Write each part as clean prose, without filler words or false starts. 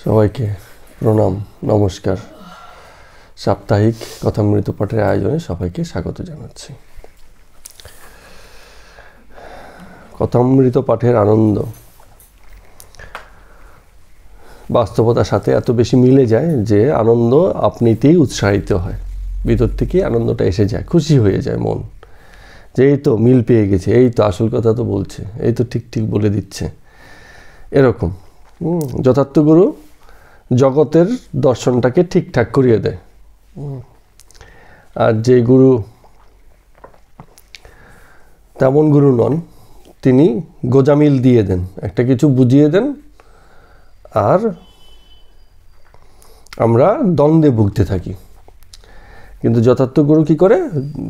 সবাইকে প্রণাম, নমস্কার। সাপ্তাহিক কথামৃত পাঠের আয়োজনে সবাইকে স্বাগত জানাচ্ছি। কথামৃত পাঠের আনন্দ বাস্তবতার সাথে এত বেশি মিলে যায় যে আনন্দ আপনিতেই উৎসাহিত হয়, ভিতর থেকে আনন্দটা এসে যায়, খুশি হয়ে যায় মন, যে এই তো মিল পেয়ে গেছে, এই তো আসল কথা তো বলছে, এই তো ঠিক ঠিক বলে দিচ্ছে। এরকম যথার্থ গুরু জগতের দর্শনটাকে ঠিকঠাক করিয়ে দেয়। আর যে গুরু তেমন গুরু নন, তিনি গোজামিল দিয়ে দেন, একটা কিছু বুঝিয়ে দেন, আর আমরা দ্বন্দ্বে ভুগতে থাকি। কিন্তু যথার্থ গুরু কি করে,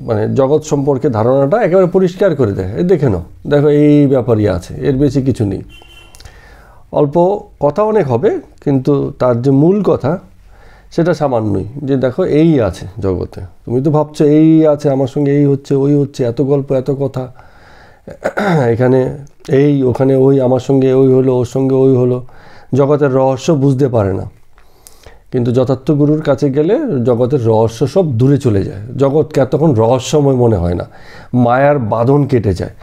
মানে জগৎ সম্পর্কে ধারণাটা একেবারে পরিষ্কার করে দেয়। এই দেখে নাও, দেখো এই ব্যাপারই আছে, এর বেশি কিছু নেই। অল্প কথা অনেক হবে, কিন্তু তার যে মূল কথা সেটা সামান্যই, যে দেখো এই আছে জগতে, তুমি তো ভাবছো এই আছে, আমার সঙ্গে এই হচ্ছে ওই হচ্ছে, এত গল্প এত কথা, এখানে এই ওখানে ওই, আমার সঙ্গে ওই হলো ওর সঙ্গে ওই হলো, জগতের রহস্য বুঝতে পারে না। কিন্তু যথার্থ গুরুর কাছে গেলে জগতের রহস্য সব দূরে চলে যায়, জগৎকে আর তখন রহস্যময় মনে হয় না, মায়ার বাঁধন কেটে যায়।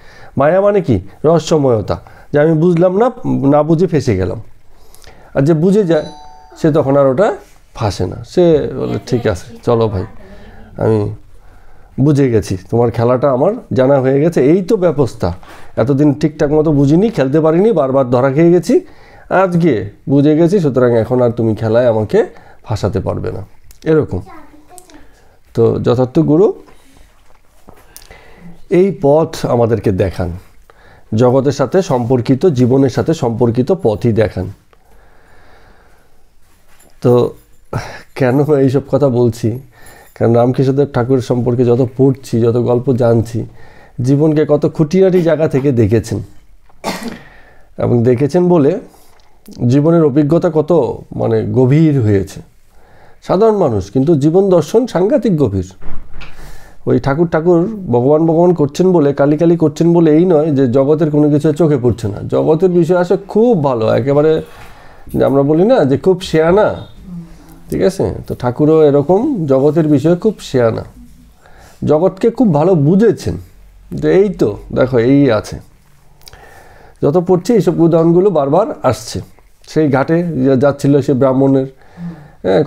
মায়া মানে কি? রহস্যময়তা, যে আমি বুঝলাম না, না বুঝে ফেঁসে গেলাম। আর যে বুঝে যায় সে তখন আর ওটা ফাঁসে না, সে বলে ঠিক আছে চলো ভাই, আমি বুঝে গেছি, তোমার খেলাটা আমার জানা হয়ে গেছে, এই তো ব্যবস্থা, এতদিন ঠিকঠাক মতো বুঝিনি, খেলতে পারিনি, বারবার ধরা খেয়ে গেছি, আজকে বুঝে গেছি, সুতরাং এখন আর তুমি খেলায় আমাকে ফাঁসাতে পারবে না। এরকম তো যথার্থ গুরু এই পথ আমাদেরকে দেখান, জগতের সাথে সম্পর্কিত, জীবনের সাথে সম্পর্কিত পথই দেখান। তো কেন এইসব কথা বলছি? কারণ রামকৃষ্ণদেব ঠাকুর সম্পর্কে যত পড়ছি, যত গল্প জানছি, জীবনকে কত খুঁটিনাটি জায়গা থেকে দেখেছেন, এবং দেখেছেন বলে জীবনের অভিজ্ঞতা কত মানে গভীর হয়েছে। সাধারণ মানুষ, কিন্তু জীবন দর্শন সাংঘাতিক গভীর। ওই ঠাকুর ভগবান ভগবান করছেন বলে, কালী কালী করছেন বলে এই নয় যে জগতের কোনো কিছু চোখে পড়ছে না, জগতের বিষয় আসে খুব ভালো, একেবারে আমরা বলি না যে খুব শেয়ানা, ঠিক আছে? তো ঠাকুরও এরকম জগতের বিষয়ে খুব শেয়ানা, জগৎকে খুব ভালো বুঝেছেন, যে এই তো দেখো এই আছে। যত পড়ছে এইসব উদাহরণগুলো বারবার আসছে। সেই ঘাটে যাচ্ছিল সে ব্রাহ্মণের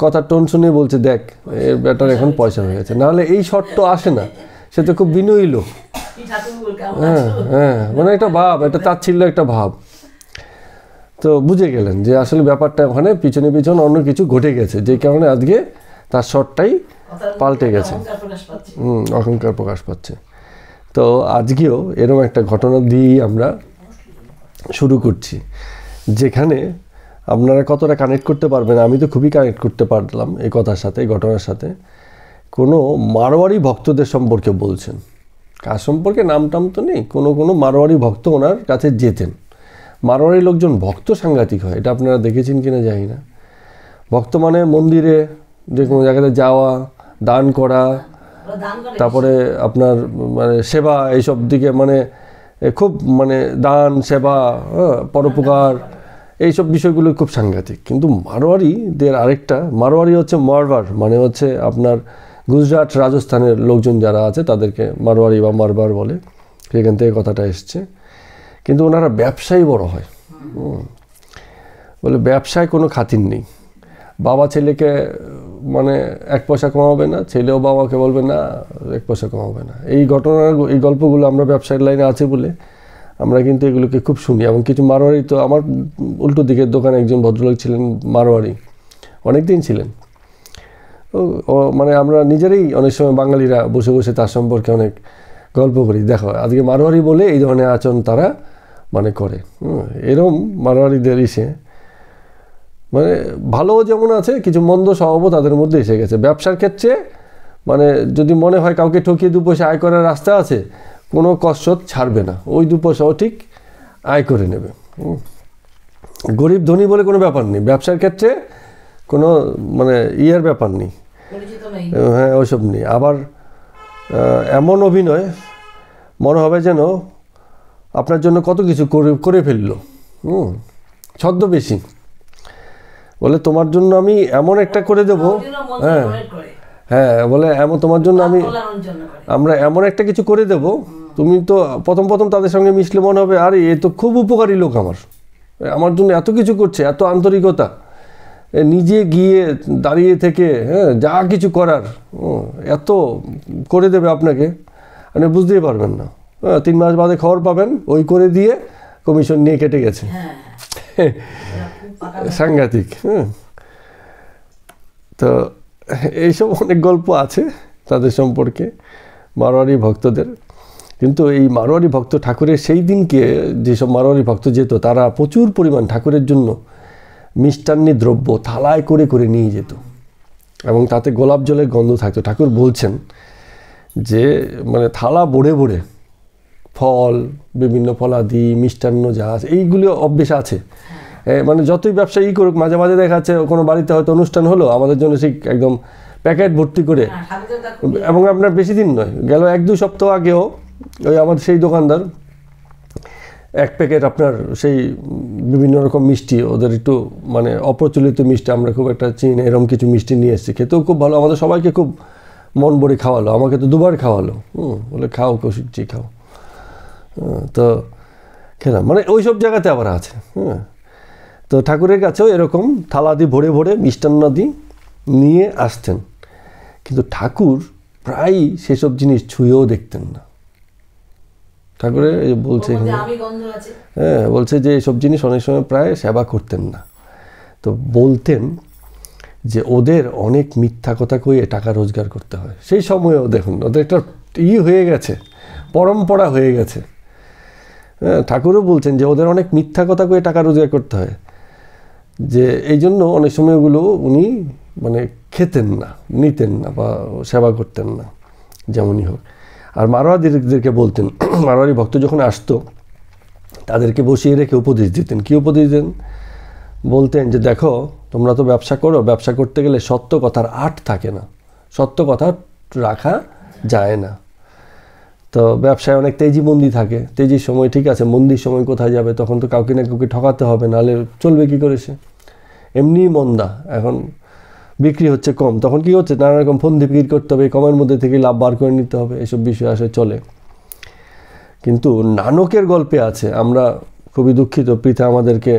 কথার টোন শুনে বলছে, দেখ এর ব্যাটার এখন পয়সা হয়ে গেছে, নাহলে এই শর্ত আসে না, সে তো খুব বিনয়ী লোক। মানে একটা ভাব, একটা তাচ্ছিল্য একটা ভাব। তো বুঝে গেলেন যে আসলে ব্যাপারটা ওখানে পিছনে অন্য কিছু ঘটে গেছে, যে কারণে আজকে তার শর্টটাই পাল্টে গেছে, অহংকার প্রকাশ পাচ্ছে। তো আজকেও এরকম একটা ঘটনা দিয়েই আমরা শুরু করছি, যেখানে আপনারা কতটা কানেক্ট করতে পারবেন, আমি তো খুবই কানেক্ট করতে পারলাম এই কথার সাথে, এই ঘটনার সাথে। কোনো মারোয়ারি ভক্তদের সম্পর্কে বলছেন, কার সম্পর্কে নাম টাম তো নেই, কোনো মারোয়ারি ভক্ত ওনার কাছে যেতেন। মারোয়ারি লোকজন ভক্ত সাংঘাতিক হয়, এটা আপনারা দেখেছেন কিনা জানি না। ভক্ত মানে মন্দিরে যে কোনো জায়গাতে যাওয়া, দান করা, তারপরে আপনার মানে সেবা, এইসব দিকে মানে খুব মানে দান সেবা, পরোপকার, এইসব বিষয়গুলো খুব সাংঘাতিক। কিন্তু মারোয়ারিদের আরেকটা, মারোয়ারি হচ্ছে মারবার, মানে হচ্ছে আপনার গুজরাট রাজস্থানের লোকজন যারা আছে তাদেরকে মারোয়ারি বা মারবার বলে, সেখান থেকে কথাটা এসছে। কিন্তু ওনারা ব্যবসায়ী বড় হয়, বলে ব্যবসায় কোনো খাতির নেই, বাবা ছেলেকে মানে এক পয়সা কমাবে না, ছেলেও বাবাকে বলবে না এক পয়সা কমাবে না। এই এই গল্পগুলো আমরা ব্যবসায়ের লাইনে আছে বলে আমরা কিন্তু এগুলোকে খুব শুনি। এবং কিছু মারোয়ারি, তো আমার উল্টো দিকের দোকানে একজন ভদ্রলোক ছিলেন মারোয়ারি, অনেক দিন ছিলেন। মানে আমরা নিজেরাই অনেক সময় বাঙালিরা বসে বসে তার সম্পর্কে অনেক গল্প করি, দেখো আজকে মারোয়ারি বলে এই ধরনের আচরণ তারা মানে করে। এরম মারোয়ারিদের ইসে মানে ভালো যেমন আছে, কিছু মন্দ স্বভাবও তাদের মধ্যে এসে গেছে। ব্যবসার ক্ষেত্রে মানে যদি মনে হয় কাউকে ঠকিয়ে 2 পয়সা আয় করার রাস্তা আছে, কোনো কসরত ছাড়বে না, ওই 2 পয়সাও ঠিক আয় করে নেবে। গরিব ধনী বলে কোনো ব্যাপার নেই, ব্যবসার ক্ষেত্রে কোনো মানে ইয়ের ব্যাপার নেই, হ্যাঁ ওইসব নেই। আবার এমন অভিনয় মনে হবে যেন আপনার জন্য কত কিছু করে ফেললো, ছদ্মবেশী। বলে তোমার জন্য আমি এমন একটা করে দেবো, হ্যাঁ হ্যাঁ, বলে এমন তোমার জন্য আমরা এমন একটা কিছু করে দেব, তুমি তো প্রথম প্রথম তাদের সঙ্গে মিশলে মনে হবে আরে এ তো খুব উপকারী লোক, আমার জন্য এত কিছু করছে, এত আন্তরিকতা, নিজে গিয়ে দাঁড়িয়ে থেকে, হ্যাঁ, যা কিছু করার এত করে দেবে আপনাকে, আপনি বুঝতেই পারবেন না। 3 মাস বাদে খবর পাবেন ওই করে দিয়ে কমিশন নিয়ে কেটে গেছে। সাংঘাতিক। হ্যাঁ, তো এইসব অনেক গল্প আছে তাদের সম্পর্কে, মারোয়ারি ভক্তদের। কিন্তু এই মারোয়ারি ভক্ত ঠাকুরের সেই দিনকে যেসব মারোয়ারি ভক্ত যেত, তারা প্রচুর পরিমাণ ঠাকুরের জন্য মিষ্টান্নী দ্রব্য থালায় করে করে নিয়ে যেত, এবং তাতে গোলাপ জলের গন্ধ থাকতো। ঠাকুর বলছেন যে মানে থালা ভরে ভরে ফল, বিভিন্ন ফলাদি, মিষ্টান্ন যা আছে এইগুলি অভ্যেস আছে। মানে যতই ব্যবসা করুক, মাঝে মাঝে দেখা যাচ্ছে কোনো বাড়িতে হয়তো অনুষ্ঠান হলো, আমাদের জন্য সেই একদম প্যাকেট ভর্তি করে, এবং আপনার বেশি দিন নয়, গেল 1-2 সপ্তাহ আগেও ওই আমাদের সেই দোকানদার 1 প্যাকেট আপনার সেই বিভিন্ন রকম মিষ্টি, ওদের একটু মানে অপ্রচলিত মিষ্টি, আমরা খুব একটা চিনি না, এরকম কিছু মিষ্টি নিয়ে এসেছি, খেতেও খুব ভালো, আমাদের সবাইকে খুব মন ভরে খাওয়ালো, আমাকে তো 2বার খাওয়ালো। বলে খাও কৌশিকজি খাও। তো খেলাম, মানে ওই সব জায়গাতে আবার আছে। হ্যাঁ, তো ঠাকুরের কাছেও এরকম থালা দিয়ে ভরে ভরে মিষ্টান্নাদি নিয়ে আসতেন, কিন্তু ঠাকুর প্রায়ই সেসব জিনিস ছুঁয়েও দেখতেন না। ঠাকুরের বলছে, হ্যাঁ, বলছে যে এইসব জিনিস অনেক সময় প্রায় সেবা করতেন না। তো বলতেন যে ওদের অনেক মিথ্যা কথা কয়ে টাকা রোজগার করতে হয়। সেই সময়েও দেখুন ওদের একটা হয়ে গেছে, পরম্পরা হয়ে গেছে। হ্যাঁ, ঠাকুরও বলছেন যে ওদের অনেক মিথ্যা কথা কয়ে টাকা রোজগার করতে হয়, যে এই জন্য অনেক সময় ওগুলো উনি মানে খেতেন না, নিতেন না, বা সেবা করতেন না, যেমনই হোক। আর মারোয়ারিদেরকে বলতেন, মারোয়ারি ভক্ত যখন আসতো তাদেরকে বসিয়ে রেখে উপদেশ দিতেন। কী উপদেশ দেন? বলতেন যে দেখো তোমরা তো ব্যবসা করো, ব্যবসা করতে গেলে সত্য কথার আট থাকে না, সত্য কথা রাখা যায় না। তো ব্যবসায় অনেক তেজি মন্দি থাকে, তেজির সময় ঠিক আছে, মন্দির সময় কোথায় যাবে? তখন তো কাউকে না কাউকে ঠকাতে হবে, নাহলে চলবে কী করে সে? এমনিই মন্দা, এখন বিক্রি হচ্ছে কম, তখন কি হচ্ছে, নানা রকম ফন্দি বিক্রি করতে হবে, কমের মধ্যে থেকে লাভ বার করে নিতে হবে, এসব বিষয় আসে চলে। কিন্তু নানকের গল্পে আছে, আমরা খুবই দুঃখিত, পৃথা আমাদেরকে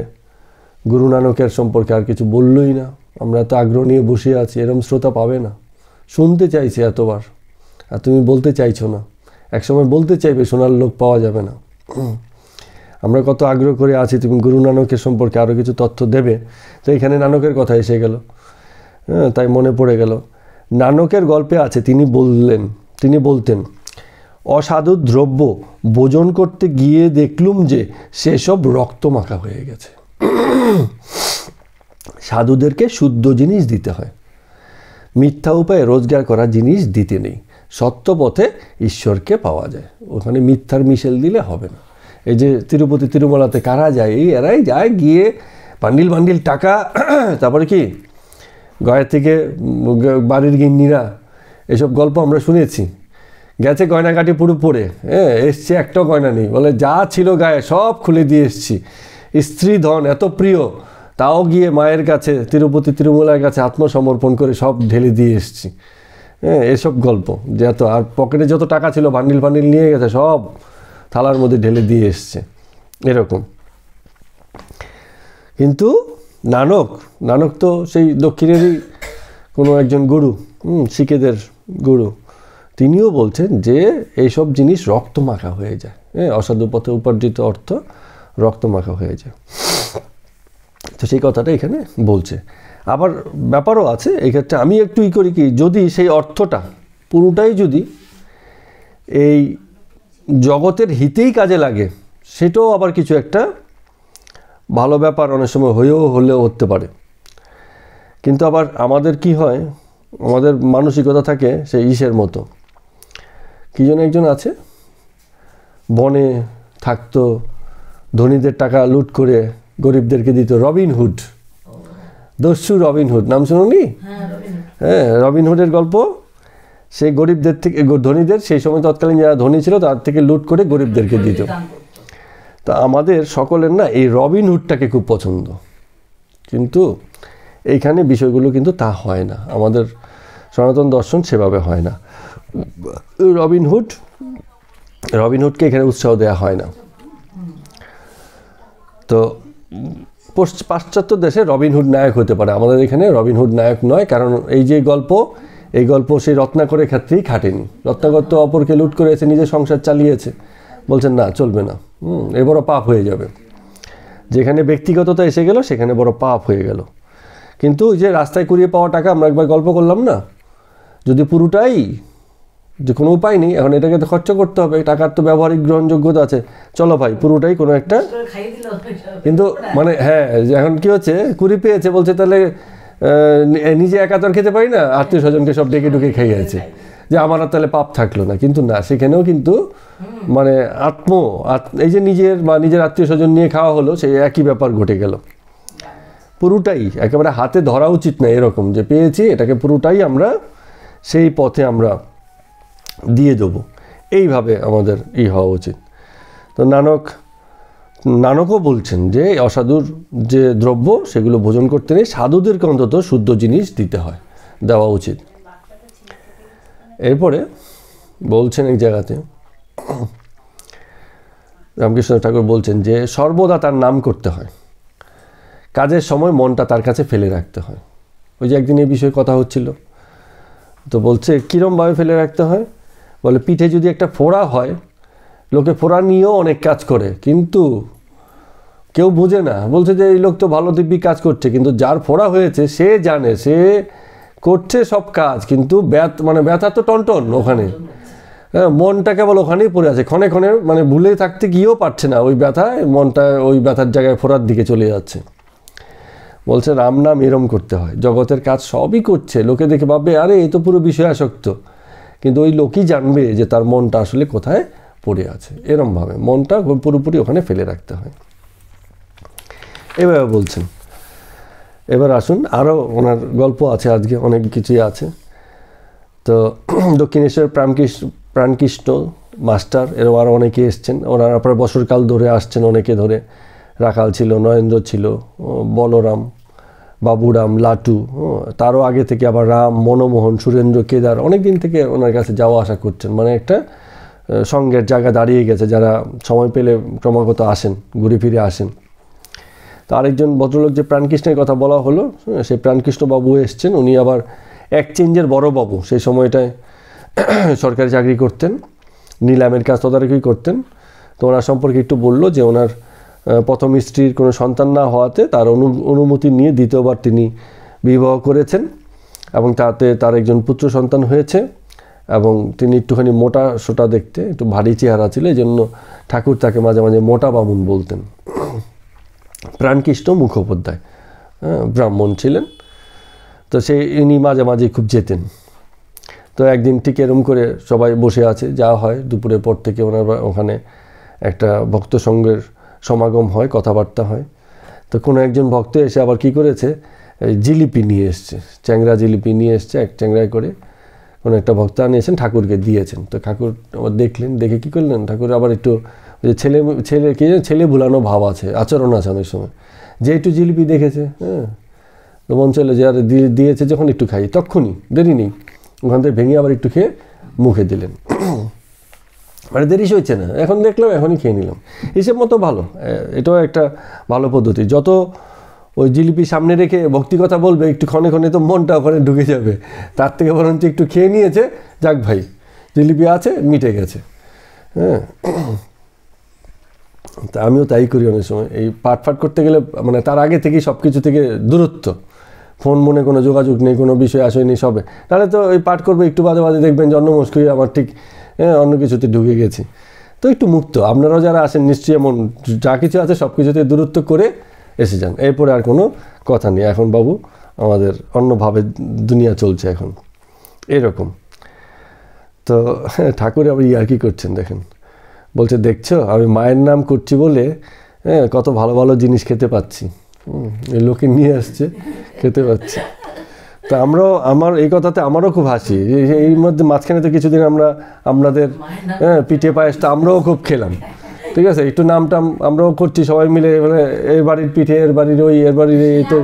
গুরু নানকের সম্পর্কে আর কিছু বললই না। আমরা তো আগ্রহ নিয়ে বসে আছি, এরম শ্রোতা পাবে না, শুনতে চাইছে এতবার, আর তুমি বলতে চাইছো না। একসময় বলতে চাইবে, শোনার লোক পাওয়া যাবে না। আমরা কত আগ্রহ করে আছি তুমি গুরু নানকের সম্পর্কে আরও কিছু তথ্য দেবে, তো এখানে নানকের কথা এসে গেল। হ্যাঁ, তাই মনে পড়ে গেল, নানকের গল্পে আছে, তিনি বলতেন অসাধু দ্রব্য ভোজন করতে গিয়ে দেখলুম যে সেসব রক্তমাখা হয়ে গেছে। সাধুদেরকে শুদ্ধ জিনিস দিতে হয়, মিথ্যা উপায়ে রোজগার করা জিনিস দিতে নেই, সত্য পথে ঈশ্বরকে পাওয়া যায়, ওখানে মিথ্যার মিশেল দিলে হবে না। এই যে তিরুপতি তিরুমালাতে কারা যায়, এরাই যায়, গিয়ে বান্ডিল বান্ডিল টাকা, তারপরে কি গয়া থেকে বাড়ির গিন্নিরা, এসব গল্প আমরা শুনেছি, গেছে গয়নাকাটি পুরো পরে, হ্যাঁ, এসছে একটাও গয়না নেই, বলে যা ছিল গায়ে সব খুলে দিয়ে এসছি, স্ত্রী ধন এত প্রিয়, তাও গিয়ে মায়ের কাছে তিরুপতি তিরুমলার কাছে আত্মসমর্পণ করে সব ঢেলে দিয়ে এসছি। হ্যাঁ, এসব গল্প যে এত, আর পকেটে যত টাকা ছিল বান্ডিল বান্ডিল নিয়ে গেছে, সব থালার মধ্যে ঢেলে দিয়ে এসছে, এরকম। কিন্তু নানক তো সেই দক্ষিণেরই কোনো একজন গুরু, শিখেদের গুরু, তিনিও বলছেন যে এইসব জিনিস রক্তমাখা হয়ে যায়, হ্যাঁ, অসাধু পথে উপার্জিত অর্থ রক্তমাখা হয়ে যায়। তো সেই কথাটা এখানে বলছে। আবার ব্যাপারও আছে এক্ষেত্রে, আমি একটু করি কি, যদি সেই অর্থটা পুরোটাই যদি এই জগতের হিতেই কাজে লাগে, সেটাও আবার কিছু একটা ভালো ব্যাপার অনেক সময় হলেও হতে পারে। কিন্তু আবার আমাদের কি হয়, আমাদের মানসিকতা থাকে সেই ইসের মতো। কি যেন একজন আছে, বনে থাকতো, ধনীদের টাকা লুট করে গরিবদেরকে দিত, রবিনহুড, দস্যু রবিনহুড, নাম শুনুনি? হ্যাঁ, রবিনহুডের গল্প। সেই গরিবদের থেকে, ধনীদের, সেই সময় তৎকালীন যারা ধনী ছিল তার থেকে লুট করে গরিবদেরকে দিত। তা আমাদের সকলের না এই রবিনহুডটাকে খুব পছন্দ, কিন্তু এইখানে বিষয়গুলো কিন্তু তা হয় না, আমাদের সনাতন দর্শন সেভাবে হয় না। রবিনহুডকে এখানে উৎসাহ দেওয়া হয় না। তো পাশ্চাত্য দেশে রবিনহুড নায়ক হতে পারে, আমাদের এখানে রবিনহুড নায়ক নয়। কারণ এই যে এই গল্প সেই রত্নাকরের ক্ষেত্রেই খাটেনি। রত্নাকর তো অপরকে লুট করেছে, নিজের সংসার চালিয়েছে, বলছেন না চলবে না, এ বড় পাপ হয়ে যাবে। যেখানে ব্যক্তিগততা এসে গেল সেখানে বড় পাপ হয়ে গেল। কিন্তু যে রাস্তায় কুড়িয়ে পাওয়া টাকা, আমরা একবার গল্প করলাম না, যদি পুরোটাই, যে কোনো উপায় নেই, এখন এটাকে তো খরচা করতে হবে, টাকার তো ব্যবহারিক গ্রহণযোগ্যতা আছে, চলো ভাই পুরোটাই কোনো একটা, কিন্তু মানে হ্যাঁ এখন কি হচ্ছে, কুড়ি পেয়েছে বলছে তাহলে নিজে একা তো আর খেতে পারি না, আত্মীয় স্বজনকে সব ডেকে ডুকে খাইয়েছে, যে আমার আর তাহলে পাপ থাকলো না। কিন্তু না, সেখানেও কিন্তু মানে এই যে নিজের আত্মীয় স্বজন নিয়ে খাওয়া হলো, সেই একই ব্যাপার ঘটে গেল। পুরোটাই একেবারে হাতে ধরা উচিত না এরকম, যে পেয়েছি এটাকে পুরোটাই আমরা সেই পথে আমরা দিয়ে দেবো, এইভাবে আমাদের হওয়া উচিত। তো নানকও বলছেন যে অসাধুর যে দ্রব্য সেগুলো ভোজন করতে নেই, সাধুদেরকে অন্তত শুদ্ধ জিনিস দেওয়া উচিত। এরপরে বলছেন এক জায়গাতে রামকৃষ্ণ ঠাকুর বলছেন যে সর্বদা তার নাম করতে হয়, কাজের সময় মনটা তার কাছে ফেলে রাখতে হয়। ওই যে একদিন এই বিষয়ে কথা হচ্ছিল, তো বলছে কীরমভাবে ফেলে রাখতে হয়, বলে পিঠে যদি একটা ফোড়া হয়, লোকে ফোড়া নিয়েও অনেক কাজ করে, কিন্তু কেউ বোঝে না, বলছে যে এই লোক তো ভালো দিব্যি কাজ করছে, কিন্তু যার ফোড়া হয়েছে সে জানে, সে করছে সব কাজ, কিন্তু ব্যথা তো টনটন ওখানে, হ্যাঁ, মনটা কেবল ওখানেই পড়ে আছে, ক্ষণে ক্ষণে মানে ভুলে থাকতে গিয়েও পারছে না, ওই ব্যথায় মনটা ওই ব্যথার জায়গায় ফোড়ার দিকে চলে যাচ্ছে। বলছে রাম নাম এরম করতে হয়, জগতের কাজ সবই করছে, লোকে দেখে ভাববে আরে এই তো পুরো বিষয় আসক্ত, কিন্তু ওই লোকই জানবে যে তার মনটা আসলে কোথায় পড়ে আছে। এরমভাবে মনটা পুরোপুরি ওখানে ফেলে রাখতে হয়, এভাবে বলছেন। এবার আসুন, আরও ওনার গল্প আছে, আজকে অনেক কিছুই আছে। তো দক্ষিণেশ্বর প্রাণকৃষ্ণ মাস্টার, এরও আরও অনেকে এসছেন, ওনারা প্রায় বছরকাল ধরে আসছেন, অনেকে ধরে, রাখাল ছিল, নরেন্দ্র ছিল, বলরাম, বাবুরাম, লাটু, তারও আগে থেকে আবার রাম, মনমোহন, সুরেন্দ্র, কেদার, অনেক দিন থেকে ওনার কাছে যাওয়া আসা করছেন, মানে একটা সঙ্গের জায়গা দাঁড়িয়ে গেছে, যারা সময় পেলে ক্রমাগত আসেন, ঘুরে ফিরে আসেন। তো আরেকজন ভদ্রলোক যে প্রাণকৃষ্ণের কথা বলা হলো, সেই প্রাণকৃষ্ণ বাবু এসছেন, উনি আবার এক্সচেঞ্জের বড় বাবু, সেই সময়টায় সরকারি চাকরি করতেন, নিলামের কাজ তদারকি করতেন। তো ওনার সম্পর্কে একটু বললো যে ওনার প্রথম স্ত্রীর কোনো সন্তান না হওয়াতে তার অনুমতি নিয়ে দ্বিতীয়বার তিনি বিবাহ করেছেন, এবং তাতে তার একজন পুত্র সন্তান হয়েছে, এবং তিনি একটুখানি মোটা সোটা দেখতে, একটু ভারী চেহারা ছিল, এই জন্য ঠাকুর তাকে মাঝে মাঝে মোটা বামুন বলতেন। প্রাণকৃষ্ণ মুখোপাধ্যায় ব্রাহ্মণ ছিলেন, তো ইনি মাঝে মাঝে খুব যেতেন। তো একদিন ঠিক এরম করে সবাই বসে আছে, যা হয় দুপুরের পর থেকে ওনার ওখানে একটা ভক্ত সঙ্গের সমাগম হয়, কথাবার্তা হয়। তো কোনো একজন ভক্ত এসে আবার কি করেছে, জিলিপি নিয়ে এসছে, চ্যাংরা জিলিপি নিয়ে এসছে, এক চ্যাংরায় করে কোনো একটা ভক্ত আনিয়েছেন, ঠাকুরকে দিয়েছেন। তো ঠাকুর আবার দেখলেন, দেখে কী করলেন, ঠাকুর আবার একটু যে ছেলে ভুলানো ভাব আছে, আচরণ আছে অনেক সময়, যে একটু জিলিপি দেখেছে, হ্যাঁ, তো মন চলে যে আর দিয়েছে যখন একটু খাই, তখনই দেরি নেই ওখান থেকে ভেঙে আবার একটু খেয়ে মুখে দিলেন, মানে দেরি হয়েছে না, এখন দেখলাম এখনই খেয়ে নিলাম, হিসেব মতো ভালো। এটাও একটা ভালো পদ্ধতি, যত ওই জিলিপি সামনে রেখে ভক্তি কথা বলবে, একটু ক্ষণে ক্ষণে তো মনটা ওখানে ঢুকে যাবে, তার থেকে বরঞ্চ একটু খেয়ে নিয়েছে, যাক ভাই জিলিপি আছে, মিটে গেছে। হ্যাঁ, তা আমিও তাই করি অনেক সময়, এই পাঠ করতে গেলে মানে তার আগে থেকেই সব কিছু থেকে দূরত্ব, ফোন মনে কোনো যোগাযোগ নেই, কোনো বিষয় আসেনি সবে, তাহলে তো ওই পাঠ করবে, একটু বাদে বাদে দেখবেন জন্ম মুশকিল আমার ঠিক অন্য কিছুতে ঢুকে গেছি। তো একটু মুক্ত, আপনারাও যারা আসেন নিশ্চয়ই এমন যা কিছু আছে সব কিছুতে দূরত্ব করে এসে যান, এরপরে আর কোনো কথা নেই, এখন বাবু আমাদের অন্যভাবে দুনিয়া চলছে এখন, এরকম। তো ঠাকুর আবার ইয়ার্কি করছেন, দেখেন, বলছে দেখছো আমি মায়ের নাম করছি বলে কত ভালো ভালো জিনিস খেতে পাচ্ছি, লোকে নিয়ে আসছে খেতে পাচ্ছি। তা আমার এই কথাতে আমারও খুব হাসি, এই মধ্যে মাঝখানে তো কিছুদিন আমরা আপনাদের পিঠে পায়েসটা আমরাও খুব খেলাম, ঠিক আছে, একটু নাম টাম আমরাও করছি সবাই মিলে, মানে এর বাড়ির পিঠে, এর বাড়ির ওই, এর বাড়ির এই, তো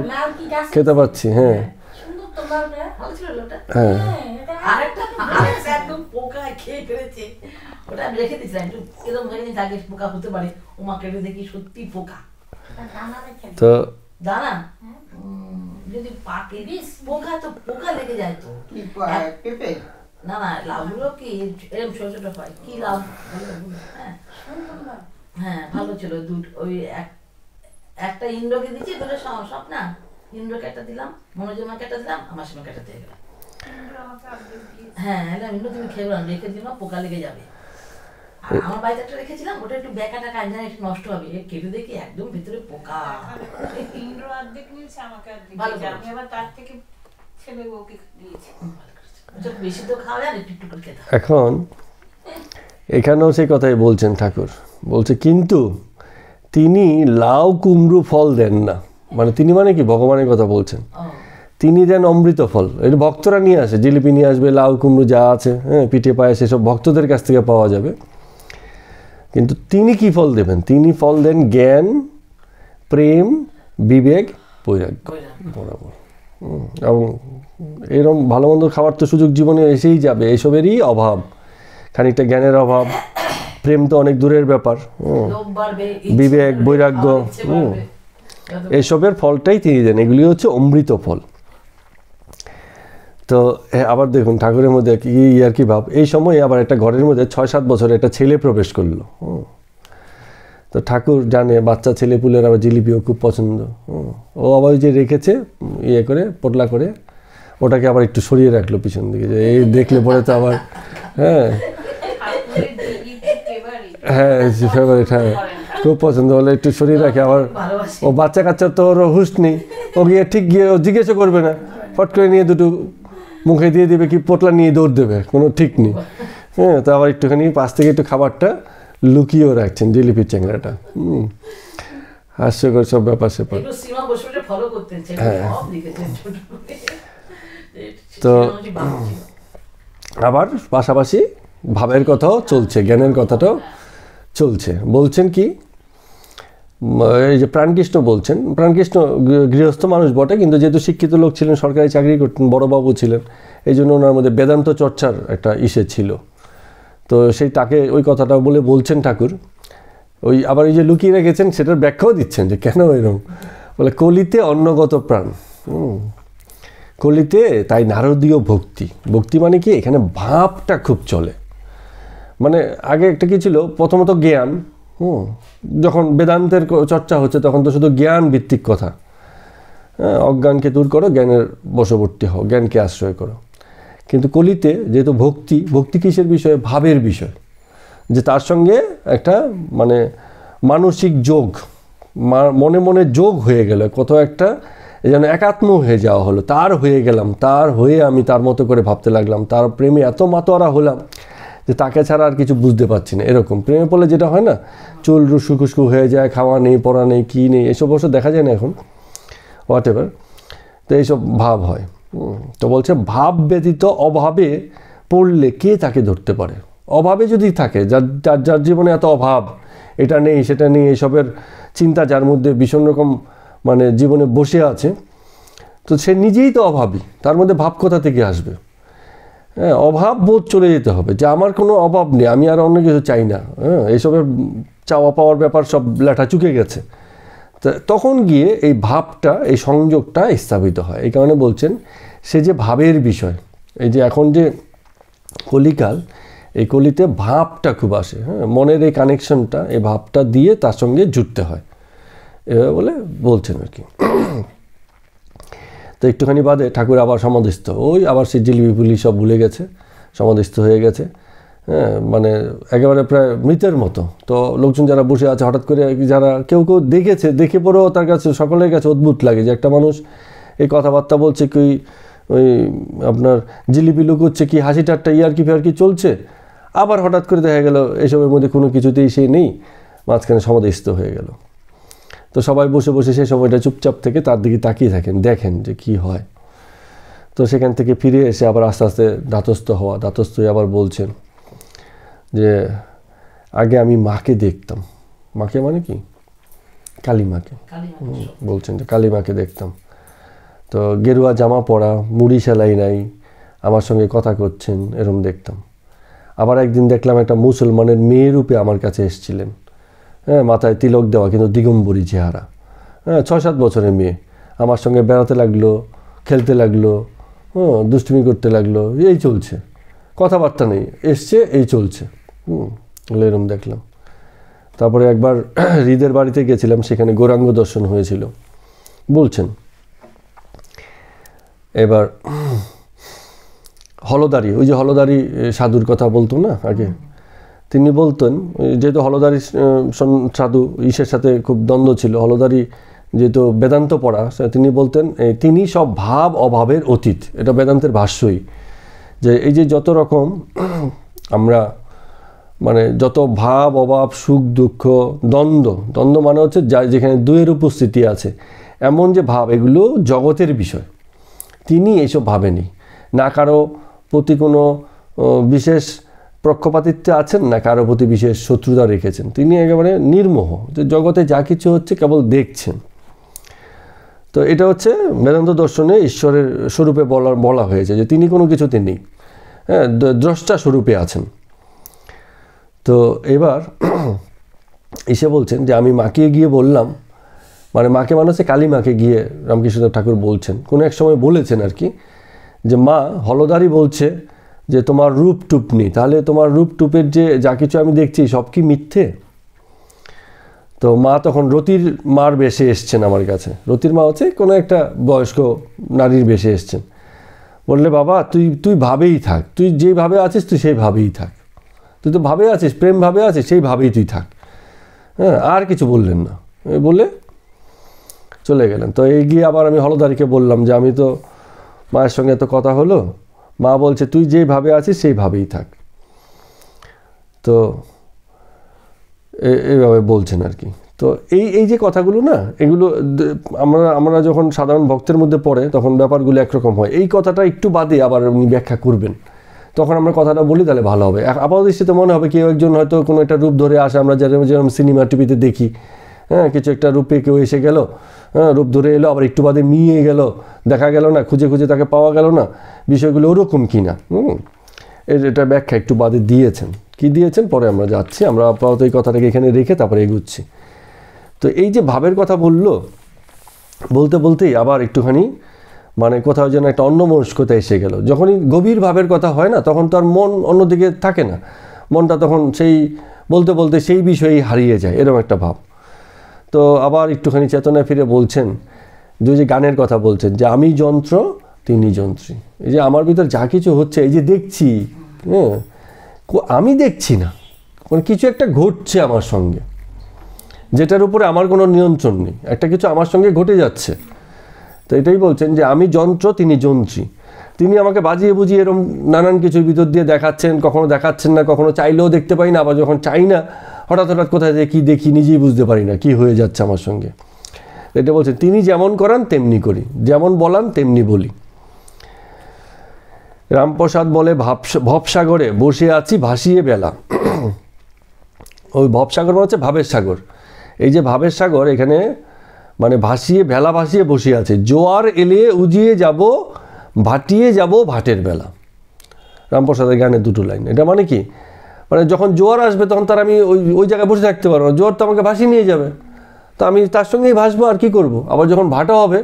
খেতে পাচ্ছি। হ্যাঁ হ্যাঁ একদম পোকা খেয়ে ফেলেছে, ওটা আমি রেখে দিয়েছিলাম একটু এরকম ভেবে নিয়েছি আগে পোকা হতে পারে, ওমা কেটে দেখি সত্যি পোকা। তো দানা যদি পাকে পোকা তো পোকা লেগে যায় তো। পেঁপে না না, লাউগুলো কি এরকম ছোট ছোট হয়, কি লাউ? হ্যাঁ হ্যাঁ ভালো ছিল। ওই একটা ইন্দ্রকে দিচ্ছি, দুটো সব না, ইন্দ্রকে একটা দিলাম, মনোজমাকে একটা দিলাম, আমার সঙ্গে একটা দিয়ে গেলাম। হ্যাঁ ইন্দ্র তুমি খেয়ে গেলাম, রেখে দিলাম, পোকা লেগে যাবে। আর আমার বাড়িতে একটা রেখেছিলাম, ওটা একটু বেকাটা কাজ জানি একটু নষ্ট হবে, কেটে দেখি একদম ভিতরে পোকা। ইন্দ্র অর্ধেক নিয়েছে, আমাকে অর্ধেক ভালো দিয়েছে, আমি আবার তার থেকে ছেলে বউকে দিয়েছি। বেশি তো খাওয়া যায়, একটু একটু করে খেতে হয়। এখন এখানেও সেই কথাই বলছেন ঠাকুর, বলছে কিন্তু তিনি লাউ কুমড়ো ফল দেন না। মানে তিনি মানে কি, ভগবানের কথা বলছেন। তিনি দেন অমৃত ফল। এটা ভক্তরা নিয়ে আসে, জিলিপি নিয়ে আসবে, লাউ কুমড়ো যা আছে, হ্যাঁ পিঠে পায়েস, এসব ভক্তদের কাছ থেকে পাওয়া যাবে। কিন্তু তিনি কি ফল দেবেন? তিনি ফল দেন জ্ঞান, প্রেম, বিবেক, বৈরাগ্য বরাবর। এবং এরকম ভালো মন্দ খাবার তো সুযোগ জীবনে এসেই যাবে, এসবেরই অভাব, খানিকটা জ্ঞানের অভাব, প্রেম তো অনেক দূরের ব্যাপার, বিবেক, বৈরাগ্য, এসবের ফলটাই তিনি দেন, এগুলি হচ্ছে অমৃত ফল। তো আবার দেখুন ঠাকুরের মধ্যে কি আর কি ভাব, এই সময় আবার একটা ঘরের মধ্যে 6-7 বছর একটা ছেলে প্রবেশ করলো। তো ঠাকুর জানে বাচ্চা ছেলে পুলের আবার জিলিপিও খুব পছন্দ। ও আবার ওই যে রেখেছে ইয়ে করে পোটলা করে, ওটাকে আবার একটু সরিয়ে রাখলো পিছন দিকে, যে এই দেখলে পরে তো আবার হ্যাঁ হ্যাঁ ফেভারিট, হ্যাঁ খুব পছন্দ, হলে একটু সরিয়ে রাখে। আবার ও বাচ্চা কাচ্চা তো ওর হুঁশ নেই, ও গিয়ে ঠিক গিয়ে ও জিজ্ঞাসা করবে না, ফট করে নিয়ে দুটো মুখে দিয়ে দেবে, কি পোটলা নিয়ে দৌড় দেবে, কোনো ঠিক নেই। হ্যাঁ তো আবার একটুখানি পাশ থেকে একটু খাবারটা লুকিয়েও রাখছেন, জিলিপির চ্যাংড়াটা। হাস্যকর সব ব্যাপার স্যাপার। হ্যাঁ তো আবার পাশাপাশি ভাবের কথাও চলছে, জ্ঞানের কথাটাও চলছে। বলছেন কি, এই যে প্রাণকৃষ্ণ বলছেন, প্রাণকৃষ্ণ গৃহস্থ মানুষ বটে, কিন্তু যেহেতু শিক্ষিত লোক ছিলেন, সরকারি চাকরি করতেন, বড়বাবু ছিলেন, এই জন্য ওনার মধ্যে বেদান্ত চর্চার একটা ইসে ছিল। তো সেই তাকে ওই কথাটা বলে বলছেন ঠাকুর, ওই আবার এই যে লুকিয়ে রেখেছেন সেটার ব্যাখ্যাও দিচ্ছেন যে কেন এরকম। বলে কলিতে অন্নগত প্রাণ, কলিতে তাই নারদীয় ভক্তি। ভক্তি মানে কি, এখানে ভাবটা খুব চলে। মানে আগে একটা কি ছিল, প্রথমত জ্ঞান, যখন বেদান্তের চর্চা হচ্ছে তখন তো শুধু জ্ঞান ভিত্তিক কথা। হ্যাঁ, অজ্ঞানকে দূর করো, জ্ঞানের বশবর্তী হও, জ্ঞানকে আশ্রয় করো। কিন্তু কলিতে যেহেতু ভক্তি, ভক্তি কিসের বিষয়? ভাবের বিষয়, যে তার সঙ্গে একটা মানে মানসিক যোগ, মনে মনে যোগ হয়ে গেল, কত একটা যেন একাত্ম হয়ে যাওয়া হলো, তার হয়ে গেলাম, তার হয়ে আমি তার মতো করে ভাবতে লাগলাম, তার প্রেমে এত মাতোয়ারা হলাম যে তাকে ছাড়া আর কিছু বুঝতে পারছি না। এরকম প্রেমে পড়লে যেটা হয় না, চুল রুস্কু খুস্কু হয়ে যায়, খাওয়া নেই, পড়া নেই, কী নেই, এসব অবশ্য দেখা যায় না এখন, হোয়াট এভার। তো এইসব ভাব হয়। তো বলছে ভাব ব্যতীত অভাবে পড়লে কে তাকে ধরতে পারে? অভাবে যদি থাকে, যার জীবনে এত অভাব, এটা নেই সেটা নেই, এসবের চিন্তা যার মধ্যে ভীষণ রকম মানে জীবনে বসে আছে, তো সে নিজেই তো অভাবী, তার মধ্যে ভাব কোথা থেকে আসবে? হ্যাঁ, অভাব বোধ চলে যেতে হবে, যে আমার কোনো অভাব নেই, আমি আর অন্য কিছু চাই না। হ্যাঁ, এইসবের চাওয়া পাওয়ার ব্যাপার সব লেঠা চুকে গেছে। তখন গিয়ে এই ভাবটা, এই সংযোগটা স্থাপিত হয়। এই কারণে বলছেন সে যে ভাবের বিষয়, এই যে এখন যে কলিকাল, এই কলিতে ভাবটা খুব আসে। হ্যাঁ, মনের এই কানেকশনটা, এই ভাবটা দিয়ে তার সঙ্গে জুড়তে হয়, এভাবে বলে বলছেন আর কি। তো একটুখানি বাদে ঠাকুর আবার সমাধিস্থ, ওই আবার সেই জিলিপি পুলি সব ভুলে গেছে, সমাধিস্থ হয়ে গেছে। হ্যাঁ, মানে একেবারে প্রায় মৃতের মতো। তো লোকজন যারা বসে আছে, হঠাৎ করে যারা কেউ কেউ দেখেছে, দেখে পরেও তার কাছে, সকলের কাছে অদ্ভুত লাগে যে একটা মানুষ এই কথাবার্তা বলছে, কি ওই আপনার জিলিপি লুকোচ্ছে, কি হাসি ঠাট্টা ইয়ার্কি ফেয়ার্কি চলছে, আবার হঠাৎ করে দেখা গেল এসবের মধ্যে কোনো কিছুতেই সে নেই, মাঝখানে সমাধিস্থ হয়ে গেল। তো সবাই বসে বসে সেই সময়টা চুপচাপ থেকে তার দিকে তাকিয়ে থাকেন, দেখেন যে কি হয়। তো সেখান থেকে ফিরে এসে আবার আস্তে আস্তে ধাতস্থ হয়ে আবার বলছেন যে আগে আমি মাকে দেখতাম, মাকে মানে কি? কালিমাকে। বলছেন যে কালিমাকে দেখতাম, তো গেরুয়া জামা পরা, মুড়ি সেলাই নাই, আমার সঙ্গে কথা করছেন, এরম দেখতাম। আবার একদিন দেখলাম একটা মুসলমানের মেয়ে রূপে আমার কাছে এসেছিলেন, হ্যাঁ, মাথায় তিলক দেওয়া কিন্তু দিগম্বরী চেহারা, হ্যাঁ, 6-7 বছরের মেয়ে, আমার সঙ্গে বেড়াতে লাগলো, খেলতে লাগলো, দুষ্টুমি করতে লাগলো, এই চলছে, কথাবার্তা নেই, এসছে, এই চলছে। এরম দেখলাম। তারপরে একবার হৃদের বাড়িতে গেছিলাম, সেখানে গৌরাঙ্গ দর্শন হয়েছিল। বলছেন এবার হলদারি, ওই যে হলদারি সাধুর কথা বলতো না আগে, তিনি বলতেন, যেহেতু হলদারি সাধু ঈশের সাথে খুব দ্বন্দ্ব ছিল, হলদারি যেহেতু বেদান্ত পড়া, তিনি বলতেন তিনি সব ভাব অভাবের অতীত। এটা বেদান্তের ভাষ্যই, যে এই যে যত রকম আমরা মানে যত ভাব অভাব, সুখ দুঃখ, দ্বন্দ্ব মানে হচ্ছে যেখানে দুয়ের উপস্থিতি আছে এমন যে ভাব, এগুলো জগতের বিষয়। তিনি এইসব ভাবেনি, না কারো প্রতি কোনো বিশেষ পক্ষপাতিত্বে আছেন, না কারো প্রতি বিশেষ শত্রুতা রেখেছেন। তিনি একেবারে নির্মোহ, যে জগতে যা কিছু হচ্ছে কেবল দেখছেন। তো এটা হচ্ছে বেদান্ত দর্শনে ঈশ্বরের স্বরূপে বলা হয়েছে, যে তিনি কোনো কিছুতে নেই, হ্যাঁ, দ্রষ্টা স্বরূপে আছেন। তো এবার এসে বলছেন যে আমি মাকে গিয়ে বললাম, মানে মাকে মানে হচ্ছে কালী মাকে গিয়ে রামকৃষ্ণদেব ঠাকুর বলছেন, কোনো এক সময় বলেছেন আর কি, যে মা, হলদারি বলছে যে তোমার রূপ টুপ নেই, তাহলে তোমার রূপ টুপের যে যা কিছু আমি দেখছি সব কি মিথ্যে? তো মা তখন রতির মার বেশে এসছেন আমার কাছে। রতির মা হচ্ছে কোনো একটা বয়স্ক নারীর বেশে এসছেন। বললে বাবা তুই ভাবেই থাক, তুই যেভাবে আছিস তুই সেইভাবেই থাক, তুই তো ভাবে আছিস, প্রেম ভাবে আছিস, সেইভাবেই তুই থাক, হ্যাঁ, আর কিছু বললেন না, বলে চলে গেলেন। তো এই গিয়ে আবার আমি হলদারিকে বললাম যে আমি তো মায়ের সঙ্গে তো কথা হলো, মা বলছে তুই যেভাবে আছিস সেইভাবেই থাক। তো এইভাবে বলছেন আর কি। তো এই যে কথাগুলো না, এগুলো আমরা যখন সাধারণ ভক্তের মধ্যে পড়ে তখন ব্যাপারগুলো একরকম হয়। এই কথাটা একটু বাদে আবার উনি ব্যাখ্যা করবেন, তখন আমরা কথাটা বলি, তাহলে ভালো হবে। আপাতদৃষ্টিতে মনে হবে কেউ একজন হয়তো কোনো একটা রূপ ধরে আসে, আমরা যেরকম সিনেমা টিভিতে দেখি, হ্যাঁ, কিছু একটা রূপে কেউ এসে গেল, হ্যাঁ, রূপ ধরে এলো, আবার একটু বাদে মিয়ে গেল, দেখা গেল না, খুঁজে খুঁজে তাকে পাওয়া গেল না, বিষয়গুলো ওরকম কি না। এটা ব্যাখ্যা একটু বাদে দিয়েছেন, কি দিয়েছেন পরে আমরা যাচ্ছি, আমরা আপাতত এই কথাটাকে এখানে রেখে তারপরে এগুচ্ছি। তো এই যে ভাবের কথা বললো, বলতে বলতেই আবার একটুখানি মানে কোথাও যেন একটা অন্যমনস্কতা এসে গেল। যখনই গভীর ভাবের কথা হয় না, তখন তো আর মন অন্যদিকে থাকে না, মনটা তখন সেই বলতে বলতে সেই বিষয়েই হারিয়ে যায়, এরকম একটা ভাব। তো আবার একটুখানি চেতনায় ফিরে বলছেন, যে গানের কথা বলছেন, যে আমি যন্ত্র তিনি যন্ত্রী। এই যে আমার ভিতর যা কিছু হচ্ছে, এই যে দেখছি, হ্যাঁ, আমি দেখছি না, মানে কিছু একটা ঘটছে আমার সঙ্গে, যেটার উপরে আমার কোনো নিয়ন্ত্রণ নেই, একটা কিছু আমার সঙ্গে ঘটে যাচ্ছে। তো এটাই বলছেন যে আমি যন্ত্র তিনি যন্ত্রী। তিনি আমাকে বাজিয়ে বুঝিয়ে এরকম নানান কিছুর ভিতর দিয়ে দেখাচ্ছেন, কখনো দেখাচ্ছেন না, কখনো চাইলেও দেখতে পাই না, আবার যখন চাই না হঠাৎ কোথায় যে কী দেখি নিজেই বুঝতে পারি না কী হয়ে যাচ্ছে আমার সঙ্গে। এটা বলছেন তিনি যেমন করান তেমনি করি, যেমন বলান তেমনি বলি। রামপ্রসাদ বলে ভবসাগরে বসে আছি ভাসিয়ে বেলা। ওই ভবসাগর মানে হচ্ছে ভাবের সাগর। এই যে ভাবের সাগর, এখানে মানে ভাসিয়ে ভেলা ভাসিয়ে বসে আছে। জোয়ার এলে উজিয়ে যাব, ভাটিয়ে যাব ভাটের বেলা। রামপ্রসাদের গানের দুটো লাইন। এটা মানে কি, মানে যখন জোয়ার আসবে তখন তার আমি ওই জায়গায় বসে থাকতে পারবো না, জোয়ার তো আমাকে ভাসিয়ে নিয়ে যাবে, তো আমি তার সঙ্গেই ভাসবো, আর কি করব। আবার যখন ভাটা হবে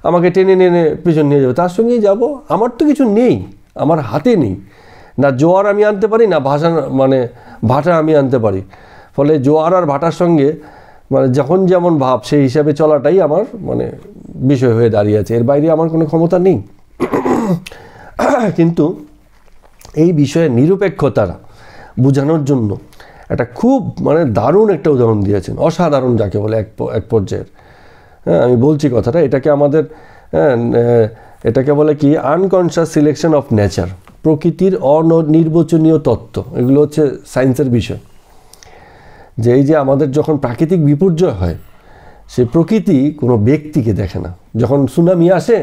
আমাকে টেনে নেনে পিছন নিয়ে যাবে, তার সঙ্গেই যাব। আমার তো কিছু নেই, আমার হাতে নেই, না জোয়ার আমি আনতে পারি, না মানে ভাটা আমি আনতে পারি। ফলে জোয়ার আর ভাটার সঙ্গে মানে যখন যেমন ভাব সেই হিসাবে চলাটাই আমার মানে বিষয় হয়ে দাঁড়িয়ে আছে, এর বাইরে আমার কোনো ক্ষমতা নেই। কিন্তু এই বিষয়ে নিরপেক্ষতারা বোঝানোর জন্য একটা খুব মানে দারুণ একটা উদাহরণ দিয়েছেন, অসাধারণ যাকে বলে এক পর্যায়ের। হ্যাঁ, আমি বলছি কথাটা, এটাকে বলে কি আনকনশাস সিলেকশন অফ নেচার, প্রকৃতির অনির্বচনীয় তত্ত্ব। এগুলো হচ্ছে সায়েন্সের বিষয়। যে এই যে আমাদের যখন প্রাকৃতিক বিপর্যয় হয়, সেই প্রকৃতি কোনো ব্যক্তিকে দেখে না। যখন সুনামি আসে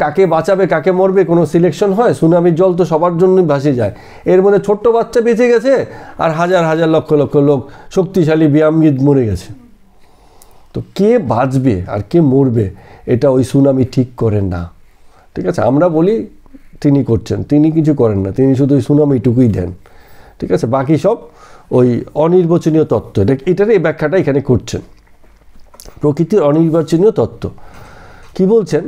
কাকে বাঁচাবে কাকে মরবে কোনো সিলেকশন হয়? সুনামির জল তো সবার জন্যই ভাসে যায়, এর মধ্যে ছোট্ট বাচ্চা বেঁচে গেছে আর হাজার হাজার লক্ষ লক্ষ লোক শক্তিশালী ব্যায়ামবিদ মরে গেছে। তো কে বাঁচবে আর কে মরবে এটা ওই সুনামি ঠিক করেন না, ঠিক আছে? আমরা বলি তিনি করছেন, তিনি কিছু করেন না, তিনি শুধু ওই সুনামিটুকুই দেন, ঠিক আছে? বাকি সব ওই অনির্বাচনীয় তত্ত্ব, এটার এই ব্যাখ্যাটা এখানে করছেন, প্রকৃতির অনির্বাচনীয় তত্ত্ব। কি বলছেন?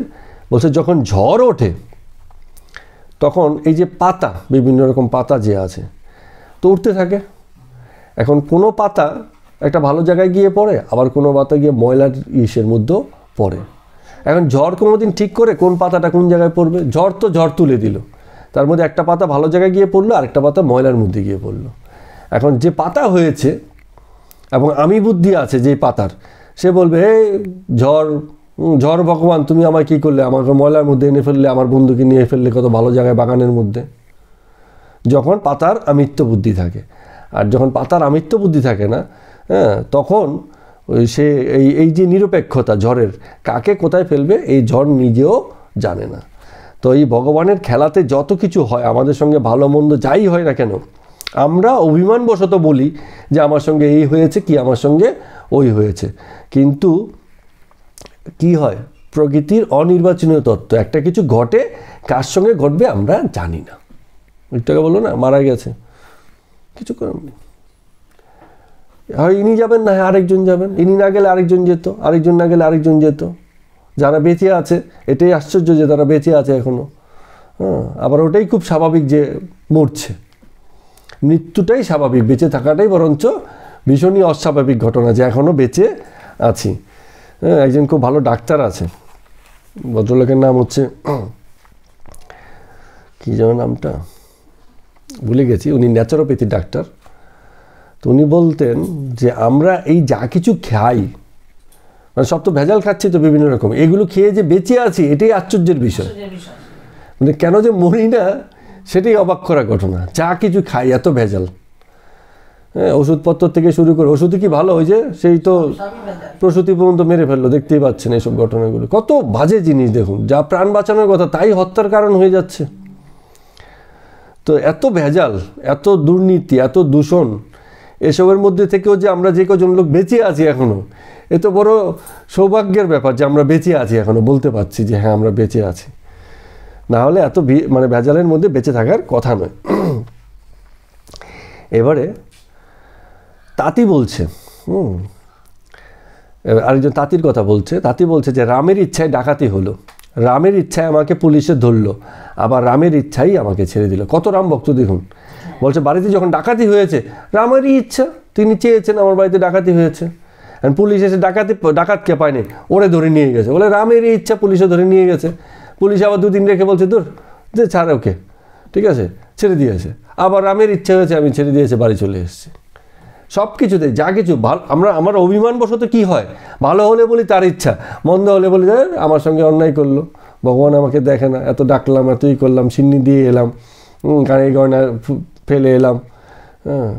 বলছে যখন ঝড় ওঠে তখন এই যে পাতা, বিভিন্ন রকম পাতা যে আছে তো উঠতে থাকে। এখন কোনো পাতা একটা ভালো জায়গায় গিয়ে পড়ে, আবার কোনো পাতা গিয়ে ময়লার ইসের মধ্যেও পড়ে। এখন ঝড় কোনোদিন ঠিক করে কোন পাতাটা কোন জায়গায় পড়বে? ঝড় তো ঝড় তুলে দিল, তার মধ্যে একটা পাতা ভালো জায়গায় গিয়ে পড়লো, আরেকটা পাতা ময়লার মধ্যে গিয়ে পড়লো। এখন যে পাতা হয়েছে এবং আমি বুদ্ধি আছে যে পাতার, সে বলবে এই ঝড় ভগবান তুমি আমায় কী করলে, আমাকে ময়লার মধ্যে এনে ফেললে, আমার বন্ধুকে নিয়ে ফেললে কত ভালো জায়গায় বাগানের মধ্যে। যখন পাতার আমিত্ব বুদ্ধি থাকে, আর যখন পাতার আমিত্ব বুদ্ধি থাকে না, হ্যাঁ, তখন সে এই যে নিরপেক্ষতা ঝড়ের, কাকে কোথায় ফেলবে এই ঝড় নিজেও জানে না। তো এই ভগবানের খেলাতে যত কিছু হয় আমাদের সঙ্গে, ভালো মন্দ যাই হয় না কেন, আমরা অভিমানবশত বলি যে আমার সঙ্গে এই হয়েছে, কি আমার সঙ্গে ওই হয়েছে। কিন্তু কি হয়? প্রকৃতির অনির্বাচনীয় তত্ত্ব, একটা কিছু ঘটে, কার সঙ্গে ঘটবে আমরা জানি না। একটাকে বললো না মারা গেছে, কিছু করার নেই, হয় ইনি যাবেন না আরেকজন যাবেন, ইনি না গেলে আরেকজন যেত, আরেকজন না গেলে আরেকজন যেত। যারা বেঁচে আছে এটাই আশ্চর্য যে তারা বেঁচে আছে এখনো, হ্যাঁ, আবার ওটাই খুব স্বাভাবিক যে মরছে। মৃত্যুটাই স্বাভাবিক, বেঁচে থাকাটাই বরঞ্চ ভীষণই অস্বাভাবিক ঘটনা যে এখনও বেঁচে আছি। হ্যাঁ, একজন খুব ভালো ডাক্তার আছে, ভদ্রলোকের নাম হচ্ছে কী যেন নামটা ভুলে গেছি, উনি ন্যাচারোপ্যাথি ডাক্তার। তো উনি বলতেন যে আমরা এই যা কিছু খাই, মানে সব তো ভেজাল খাচ্ছি তো বিভিন্ন রকম, এগুলো খেয়ে যে বেঁচে আছি এটাই আশ্চর্যের বিষয়। মানে কেন যে মরি না সেটাই অবাক করা ঘটনা। যা কিছু খাই এত ভেজাল, হ্যাঁ, ওষুধপত্র থেকে শুরু করে, ওষুধই কি ভালো, ওই যে সেই তো প্রসূতি পর্যন্ত মেরে ফেললো, দেখতেই পাচ্ছেন এইসব ঘটনাগুলো, কত বাজে জিনিস। দেখুন, যা প্রাণ বাঁচানোর কথা তাই হত্যার কারণ হয়ে যাচ্ছে। তো এত ভেজাল, এত দুর্নীতি, এত দূষণ, এসবের মধ্যে থেকেও যে আমরা যে কজন লোক বেঁচে আছি এখনো, এ তো বড় সৌভাগ্যের ব্যাপার যে আমরা বেঁচে আছি এখনো, বলতে পারছি যে হ্যাঁ আমরা বেঁচে আছি। না হলে এত মানে ভেজালের মধ্যে বেঁচে থাকার কথা নয়। এবারে তাঁতি বলছে, আরেকজন তাঁতির কথা বলছে, তাঁতি বলছে যে রামের ইচ্ছায় ডাকাতি হলো, রামের ইচ্ছায় আমাকে পুলিশে ধরলো, আবার রামের ইচ্ছাই আমাকে ছেড়ে দিল। কত রাম ভক্ত দেখুন, বলছে বাড়িতে যখন ডাকাতি হয়েছে রামেরই ইচ্ছা, তিনি চেয়েছেন আমার বাড়িতে ডাকাতি হয়েছে, পুলিশ এসে ডাকাতকে পায়নি, ওরে ধরে নিয়ে গেছে, বলে রামেরই ইচ্ছা পুলিশে ধরে নিয়ে গেছে। পুলিশ আবার দুদিন রেখে বলছে দূর যে ছাড় ওকে, ঠিক আছে, ছেড়ে দিয়েছে। আবার রামের ইচ্ছা হয়েছে, আমি ছেড়ে দিয়েছে, বাড়ি চলে এসেছি। সব কিছুতে যা কিছু ভালো, আমার অভিমানবশত কি হয়, ভালো হলে বলি তার ইচ্ছা, মন্দ হলে বলি আমার সঙ্গে অন্যায় করলো, ভগবান আমাকে দেখে না, এত ডাকলাম, এতই করলাম, সিন্নি দিয়ে এলাম, কানে গয়না ফেলে এলাম, হ্যাঁ,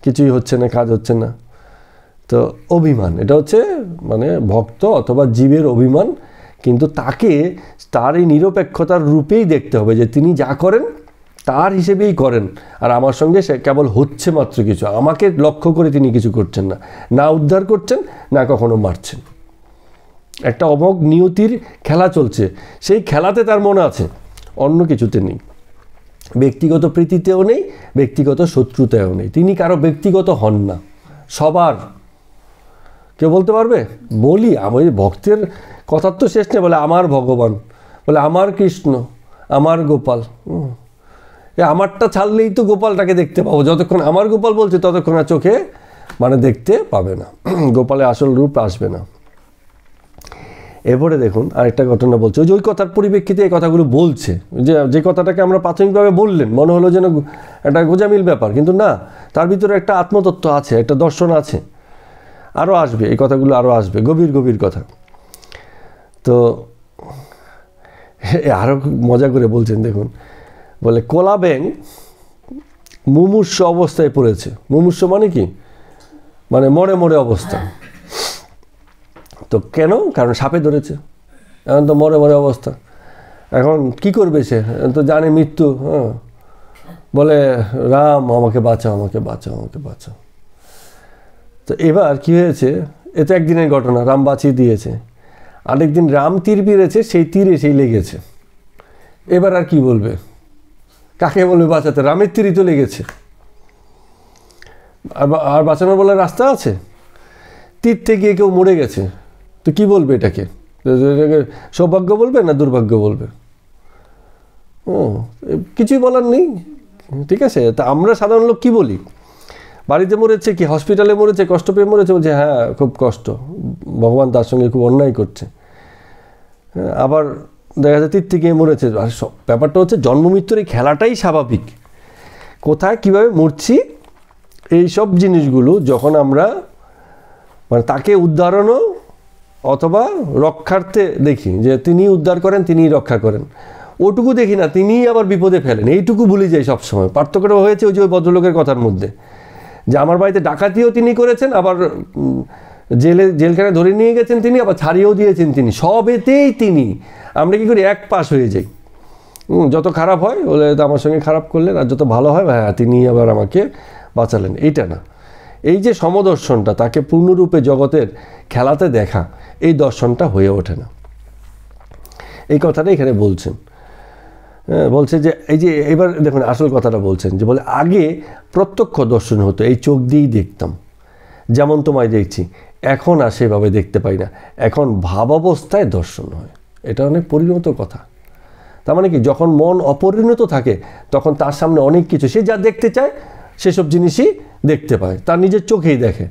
কিছুই হচ্ছে না, কাজ হচ্ছে না। তো অভিমান, এটা হচ্ছে মানে ভক্ত অথবা জীবের অভিমান। কিন্তু তাকে তার এই নিরপেক্ষতার রূপেই দেখতে হবে যে তিনি যা করেন তার হিসেবেই করেন, আর আমার সঙ্গে সে কেবল হচ্ছে মাত্র কিছু, আমাকে লক্ষ্য করে তিনি কিছু করছেন না, না উদ্ধার করছেন না কখনো মারছেন। একটা অমোঘ নিয়তির খেলা চলছে, সেই খেলাতে তার মনে আছে, অন্য কিছুতে নেই, ব্যক্তিগত প্রীতিতেও নেই, ব্যক্তিগত শত্রুতায়ও নেই। তিনি কারো ব্যক্তিগত হন না, সবার। কেউ বলতে পারবে? বলি আমি ভক্তের কথার তো শেষ নেই, বলে আমার ভগবান, বলে আমার কৃষ্ণ, আমার গোপাল, আমারটা ছাড়লেই তো গোপালটাকে দেখতে পাবো। যতক্ষণ আমার গোপাল বলছে ততক্ষণ আর চোখে মানে দেখতে পাবে না, গোপালের আসল রূপ আসবে না। এরপরে দেখুন আরেকটা ঘটনা বলছে, ওই কথার পরিপ্রেক্ষিতে এই কথাগুলো বলছে, যে কথাটাকে আমরা প্রাথমিকভাবে বললেন মনে হলো যেন একটা গোজামিল ব্যাপার, কিন্তু না, তার ভিতরে একটা আত্মতত্ত্ব আছে, একটা দর্শন আছে, আরও আসবে এই কথাগুলো, আরও আসবে, গভীর গভীর কথা। তো আরও মজা করে বলছেন, দেখুন, বলে কলা ব্যাং মুমূর্ষু অবস্থায় পড়েছে। মুমূর্ষু মানে কি? মানে মরে মরে অবস্থা। তো কেন? কারণ সাপে ধরেছে, এখন তো মরে মরে অবস্থা। এখন কি করবে সে, তো জানে মৃত্যু। হ্যাঁ, বলে রাম আমাকে বাঁচাও, আমাকে বাঁচাও, আমাকে বাঁচাও। তো এবার কি হয়েছে, এ তো একদিনের ঘটনা, রাম বাঁচিয়ে দিয়েছে। আরেকদিন রাম তীর মেরেছে, সেই তীরে সেই লেগেছে। এবার আর কি বলবে, কাকে বলবে বাঁচাতে, রামের তীরই তো লেগেছে, আর বাঁচানোর বলে রাস্তা আছে? তীরতে গিয়ে কেউ মরে গেছে, তো কি বলবে এটাকে? সৌভাগ্য বলবে না দুর্ভাগ্য বলবে? কিছুই বলার নেই। ঠিক আছে, তা আমরা সাধারণ লোক কি বলি, বাড়িতে মরেছে কি হসপিটালে মরেছে, কষ্ট পেয়ে মরেছে, বলছে হ্যাঁ খুব কষ্ট, ভগবান তার সঙ্গে খুব অন্যায় করছে। আবার দেখা যায় তীর থেকে মরেছে। আর সব ব্যাপারটা হচ্ছে জন্ম মৃত্যুর এই খেলাটাই স্বাভাবিক। কোথায় কিভাবে মরছি এই সব জিনিসগুলো যখন আমরা মানে তাকে উদ্ধারণও অথবা রক্ষার্থে দেখি যে তিনি উদ্ধার করেন, তিনিই রক্ষা করেন, ওটুকু দেখি না তিনিই আবার বিপদে ফেলেন, এইটুকু ভুলে যাই সবসময়। পার্থক্যটা হয়েছে ওই যে ওই ভদ্রলোকের কথার মধ্যে, যে আমার বাড়িতে ডাকাতিও তিনি করেছেন, আবার জেলখানায় ধরে নিয়ে গেছেন তিনি, আবার ছাড়িয়েও দিয়েছেন তিনি, সবেতেই তিনি। আমরা কি করি, এক পাশ হয়ে যাই। যত খারাপ হয় বলে আমার সঙ্গে খারাপ করলেন, আর যত ভালো হয় হ্যাঁ তিনি আবার আমাকে বাঁচালেন। এইটা না, এই যে সমদর্শনটা, তাকে পূর্ণরূপে জগতের খেলাতে দেখা, এই দর্শনটা হয়ে ওঠে না। এই কথাটা এখানে বলছেন। বলছে যে এই যে এবার দেখুন আসল কথাটা বলছেন, যে বলে আগে প্রত্যক্ষ দর্শন হতো, এই চোখ দিয়েই দেখতাম, যেমন তোমায় দেখছি, এখন আর সেভাবে দেখতে পাই না, এখন ভাব অবস্থায় দর্শন হয়। এটা অনেক পরিণত কথা। তার মানে কি, যখন মন অপরিণত থাকে তখন তার সামনে অনেক কিছু, সে যা দেখতে চায় সেসব জিনিসই দেখতে পায়, তার নিজের চোখেই দেখে।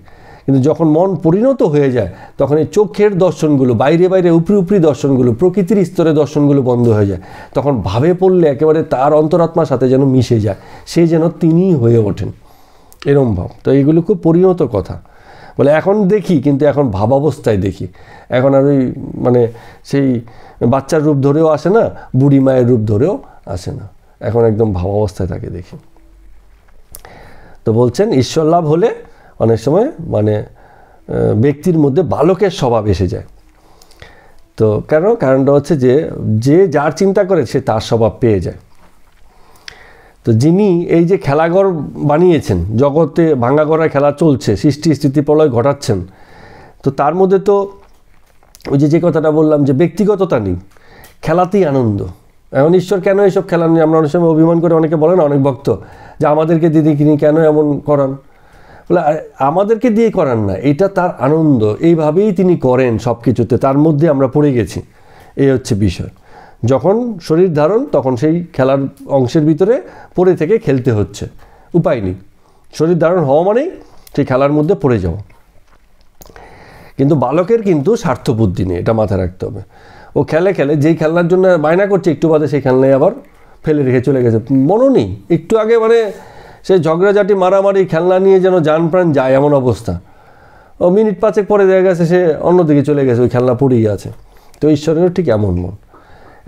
কিন্তু যখন মন পরিণত হয়ে যায় তখন এই চোখের দর্শনগুলো, বাইরে বাইরে উপরি উপরি দর্শনগুলো, প্রকৃতির স্তরে দর্শনগুলো বন্ধ হয়ে যায়। তখন ভাবে পড়লে একেবারে তার অন্তরাত্মার সাথে যেন মিশে যায়, সে যেন তিনিই হয়ে ওঠেন, এরম ভাব। তো এইগুলো খুব পরিণত কথা। বলে এখন দেখি, কিন্তু এখন ভাব অবস্থায় দেখি, এখন আর ওই মানে সেই বাচ্চার রূপ ধরেও আসে না, বুড়ি মায়ের রূপ ধরেও আসে না, এখন একদম ভাব অবস্থায় তাকে দেখি। তো বলছেন ঈশ্বর লাভ হলে অনেক সময় মানে ব্যক্তির মধ্যে বালকের স্বভাব এসে যায়। তো কারণটা হচ্ছে যে যার চিন্তা করে সে তার স্বভাব পেয়ে যায়। তো যিনি এই যে খেলাঘর বানিয়েছেন, জগতে ভাঙা গড়ায় খেলা চলছে, সৃষ্টি স্থিতি প্রলয় ঘটাচ্ছেন, তো তার মধ্যে তো ওই যে কথাটা বললাম যে ব্যক্তিগততা নেই, খেলাতেই আনন্দ। এখন ঈশ্বর কেন এইসব খেলা নিয়ে আমরা অনেক সময় অভিমান করে, অনেকে বলে না অনেক ভক্ত, যে আমাদেরকে দিদি কিনি কেন এমন করান, বলে আমাদেরকে দিয়ে করান না, এটা তার আনন্দ, এইভাবেই তিনি করেন সব কিছুতে, তার মধ্যে আমরা পড়ে গেছি, এই হচ্ছে বিষয়। যখন শরীর ধারণ তখন সেই খেলার অংশের ভিতরে পড়ে থেকে খেলতে হচ্ছে, উপায় নেই, শরীর ধারণ হওয়া মানেই সেই খেলার মধ্যে পড়ে যাওয়া। কিন্তু বালকের কিন্তু স্বার্থ বুদ্ধি নেই, এটা মাথায় রাখতে হবে। ও খেলে যেই খেলনার জন্য বায়না করছে, একটু বাদে সেই খেলনায় আবার ফেলে রেখে চলে গেছে, মনও নেই। একটু আগে মানে সে ঝগড়াঝাটি মারামারি খেলনা নিয়ে যেন জান প্রাণ যায় এমন অবস্থা, ও মিনিট পাঁচেক পরে দেখা গেছে সে অন্যদিকে চলে গেছে, ওই খেলনা পড়েই আছে। তো ঈশ্বরেরও ঠিক এমন মন,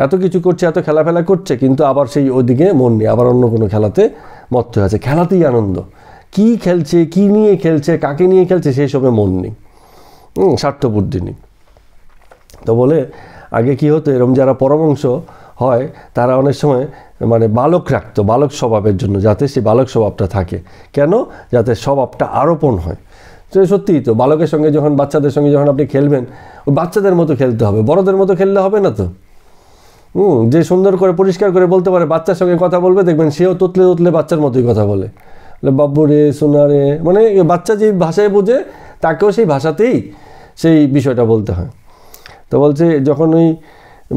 এত কিছু করছে, এত খেলাফেলা করছে, কিন্তু আবার সেই ওদিকে মন নেই, আবার অন্য কোনো খেলাতে মত্ত আছে। খেলাতেই আনন্দ, কি খেলছে, কি নিয়ে খেলছে, কাকে নিয়ে খেলছে, সেই সবে মন নেই, স্বার্থবুদ্ধি নেই। তো বলে আগে কি হতো, এরম যারা পরমংশ হয় তারা অনেক সময় মানে বালক রাখতো, বালক স্বভাবের জন্য, যাতে সেই বালক স্বভাবটা থাকে। কেন? যাতে স্বভাবটা আরোপণ হয়। তো সত্যিই তো বালকের সঙ্গে যখন, বাচ্চাদের সঙ্গে যখন আপনি খেলবেন, ওই বাচ্চাদের মতো খেলতে হবে, বড়দের মতো খেললে হবে না তো। যে সুন্দর করে পরিষ্কার করে বলতে পারে, বাচ্চার সঙ্গে কথা বলবে, দেখবেন সেও তোতলে বাচ্চার মতোই কথা বলে, বাব্বু রে, সোনা রে, মানে বাচ্চা যে ভাষায় বোঝে তাকেও সেই ভাষাতেই সেই বিষয়টা বলতে হয়। তো বলছে যখন ওই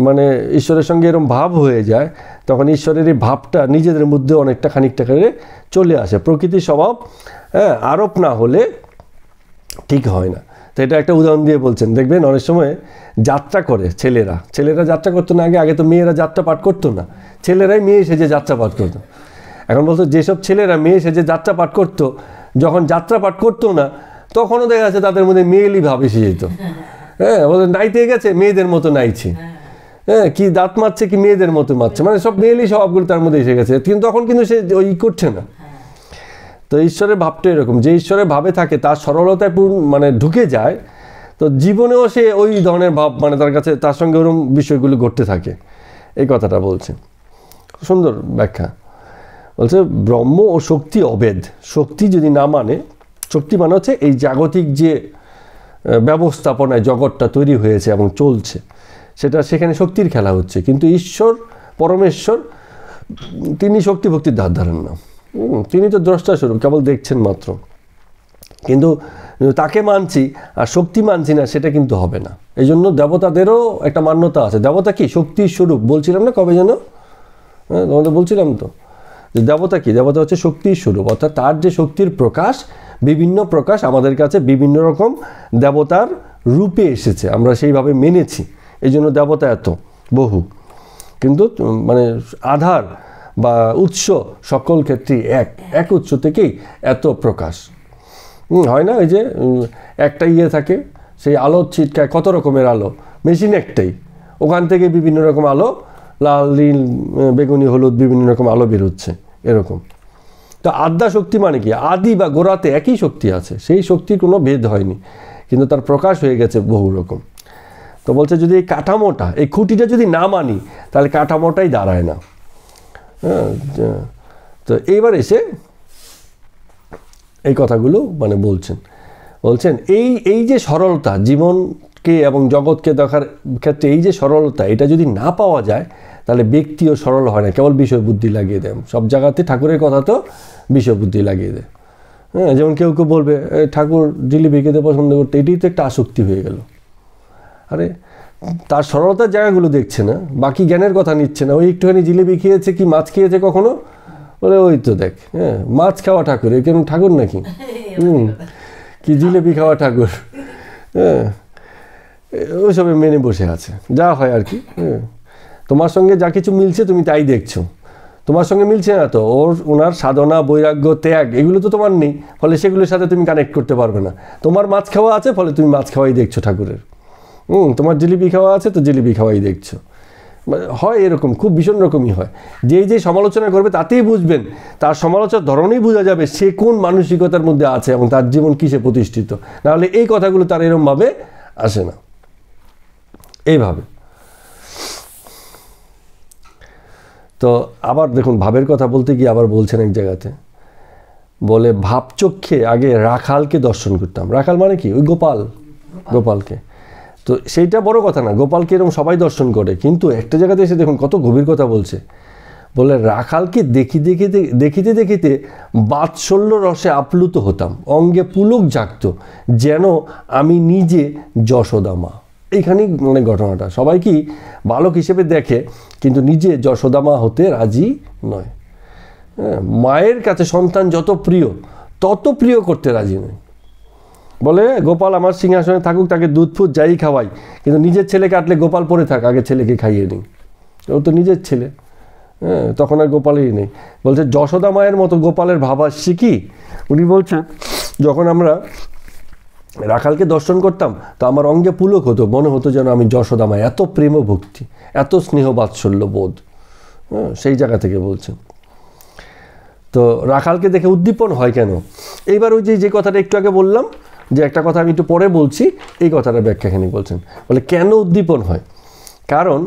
মানে ঈশ্বরের সঙ্গে এরকম ভাব হয়ে যায়, তখন ঈশ্বরের এই ভাবটা নিজেদের মধ্যে অনেকটা খানিকটা করে চলে আসে। প্রকৃতির স্বভাব আরোপ না হলে ঠিক হয় না। তো এটা একটা উদাহরণ দিয়ে বলছেন, দেখবেন অনেক সময় যাত্রা করে ছেলেরা যাত্রা করতো না, আগে তো মেয়েরা যাত্রা পাঠ করতো না, ছেলেরাই মেয়ে সেজে যাত্রা পাঠ করতো। এখন বলতো যেসব ছেলেরা মেয়ে সেজে যাত্রা পাঠ করতো, যখন যাত্রা পাঠ করতো না তখনও দেখা যাচ্ছে তাদের মধ্যে মেয়েলি ভাব এসে যেত। বলতো নাইতে গেছে, মেয়েদের মতো নাইছে, কি দাঁত মারছে, কি মেয়েদের মতো মারছে, মানে সব মেয়েলি স্বভাবগুলো তার মধ্যে এসে গেছে, কিন্তু তখন কিন্তু সে ওই করছে না। তো ঈশ্বরের ভাবটা এরকম, যে ঈশ্বরের ভাবে থাকে, তার সরলতায় মানে ঢুকে যায়, তো জীবনেও সে ওই ধরনের ভাব, মানে তার কাছে তার সঙ্গে ওরকম বিষয়গুলো ঘটতে থাকে। এই কথাটা বলছে, সুন্দর ব্যাখ্যা। বলছে ব্রহ্ম ও শক্তি অভেদ। শক্তি যদি না মানে, শক্তি মানে হচ্ছে এই জাগতিক যে ব্যবস্থাপনায় জগৎটা তৈরি হয়েছে এবং চলছে, সেটা সেখানে শক্তির খেলা হচ্ছে। কিন্তু ঈশ্বর পরমেশ্বর তিনি শক্তি ভক্তির ধার ধারেন না। তিনি তো দ্রষ্টা স্বরূপ, কেবল দেখছেন মাত্র। কিন্তু তাকে মানছি আর শক্তি মানছি না, সেটা কিন্তু হবে না। এই জন্য দেবতাদেরও একটা মান্যতা আছে। দেবতা কি? শক্তির স্বরূপ। বলছিলাম না কবে যেন, হ্যাঁ তোমাদের বলছিলাম তো, যে দেবতা কি? দেবতা হচ্ছে শক্তির স্বরূপ, অর্থাৎ তার যে শক্তির প্রকাশ, বিভিন্ন প্রকাশ আমাদের কাছে বিভিন্ন রকম দেবতার রূপে এসেছে, আমরা সেইভাবে মেনেছি। এই জন্য দেবতা এত বহু, কিন্তু মানে আধার বা উৎস সকল ক্ষেত্রেই এক উৎস থেকেই এত প্রকাশ। হয় না, ওই যে একটা ইয়ে থাকে, সেই আলো ছিটকায়, কত রকমের আলো, মেশিন একটাই, ওখান থেকে বিভিন্ন রকম আলো, লাল নীল বেগুনি হলুদ বিভিন্ন রকম আলো বেরোচ্ছে, এরকম। তো আদ্যা শক্তি মানে কি? আদি বা গোড়াতে একই শক্তি আছে, সেই শক্তির কোনো ভেদ হয়নি, কিন্তু তার প্রকাশ হয়ে গেছে বহু রকম। তো বলছে যদি এই কাঠামোটা, এই খুঁটিটা যদি না মানি, তাহলে কাঠামোটাই দাঁড়ায় না। হ্যাঁ, তো এইবার এসে এই কথাগুলো মানে বলছেন এই যে সরলতা, জীবনকে এবং জগৎকে দেখার ক্ষেত্রে এই যে সরলতা, এটা যদি না পাওয়া যায়, তাহলে ব্যক্তিও সরল হয় না, কেবল বিষয় বুদ্ধি লাগিয়ে দেয়। সব জায়গাতে ঠাকুরের কথা তো বিষয় বুদ্ধি লাগিয়ে দেয়। হ্যাঁ, যেমন কেউ কেউ বলবে ঠাকুর জিলিপি খেতে পছন্দ করতে, এটাই তো একটা আসক্তি হয়ে গেল। আরে তার সরলতার জায়গাগুলো দেখছে না, বাকি জ্ঞানের কথা নিচ্ছে না। ওই একটুখানি জিলিপি খেয়েছে কি মাছ খেয়েছে কখনো, বলে ওই তো দেখ, হ্যাঁ মাছ খাওয়া ঠাকুর, এ কেন ঠাকুর নাকি? কি জিলিপি খাওয়া ঠাকুর, হ্যাঁ ওইসবে মেনে বসে আছে, যা হয় আর কি। হ্যাঁ, তোমার সঙ্গে যা কিছু মিলছে তুমি তাই দেখছো, তোমার সঙ্গে মিলছে না তো ওনার সাধনা, বৈরাগ্য, ত্যাগ এগুলো তো তোমার নেই, ফলে সেগুলোর সাথে তুমি কানেক্ট করতে পারবে না। তোমার মাছ খাওয়া আছে, ফলে তুমি মাছ খাওয়াই দেখছো ঠাকুরের। তোমার জিলিপি খাওয়া আছে, তো জিলিপি খাওয়াই দেখছো। হয় এরকম, খুব ভীষণ রকমই হয়। যে সমালোচনা করবে তাতেই বুঝবেন, তার সমালোচনার ধরনেই বোঝা যাবে সে কোন মানসিকতার মধ্যে আছে এবং তার জীবন কিসে প্রতিষ্ঠিত। নাহলে এই কথাগুলো তার এরমভাবে আসে না, এইভাবে। তো আবার দেখুন, ভাবের কথা বলতে গিয়ে আবার বলছেন এক জায়গাতে, বলে ভাবচক্ষে আগে রাখালকে দর্শন করতাম। রাখাল মানে কি? ওই গোপালকে। তো সেইটা বড় কথা না, গোপালকে এরকম সবাই দর্শন করে, কিন্তু একটা জায়গাতে এসে দেখুন কত গভীর কথা বলছে। বলে রাখালকে দেখিতে দেখিতে বাৎসল্য রসে আপ্লুত হতাম, অঙ্গে পুলক জাগত, যেন আমি নিজে যশোদামা। এইখানেই মানে ঘটনাটা, সবাই কি বালক হিসেবে দেখে, কিন্তু নিজে যশোদামা হতে রাজি নয়। হ্যাঁ, মায়ের কাছে সন্তান যত প্রিয়, তত প্রিয় করতে রাজি নয়। বলে গোপাল আমার সিংহাসনে থাকুক, তাকে দুধ ফুট যাই খাওয়াই, কিন্তু নিজের ছেলে কাটলে গোপাল পরে থাক, আগে ছেলেকে খাইয়ে নিই। ও তো নিজের ছেলে, হ্যাঁ, তখন আর গোপালেরই নেই। বলছে যশোদা মায়ের মতো গোপালের ভাব আসছে কি? উনি বলছেন যখন আমরা রাখালকে দর্শন করতাম, তো আমার অঙ্গে পুলক হতো, মনে হতো যেন আমি যশোদা মা, এত প্রেম ভক্তি, এত স্নেহ বাৎসল্য বোধ। হ্যাঁ, সেই জায়গা থেকে বলছেন। তো রাখালকে দেখে উদ্দীপন হয় কেন? এইবার ওই যে কথাটা একটু আগে বললাম, যে একটা কথা আমি একটু পরে বলছি, এই কথাটা ব্যাখ্যাখানি বলছেন। বলে কেন উদ্দীপন হয়? কারণ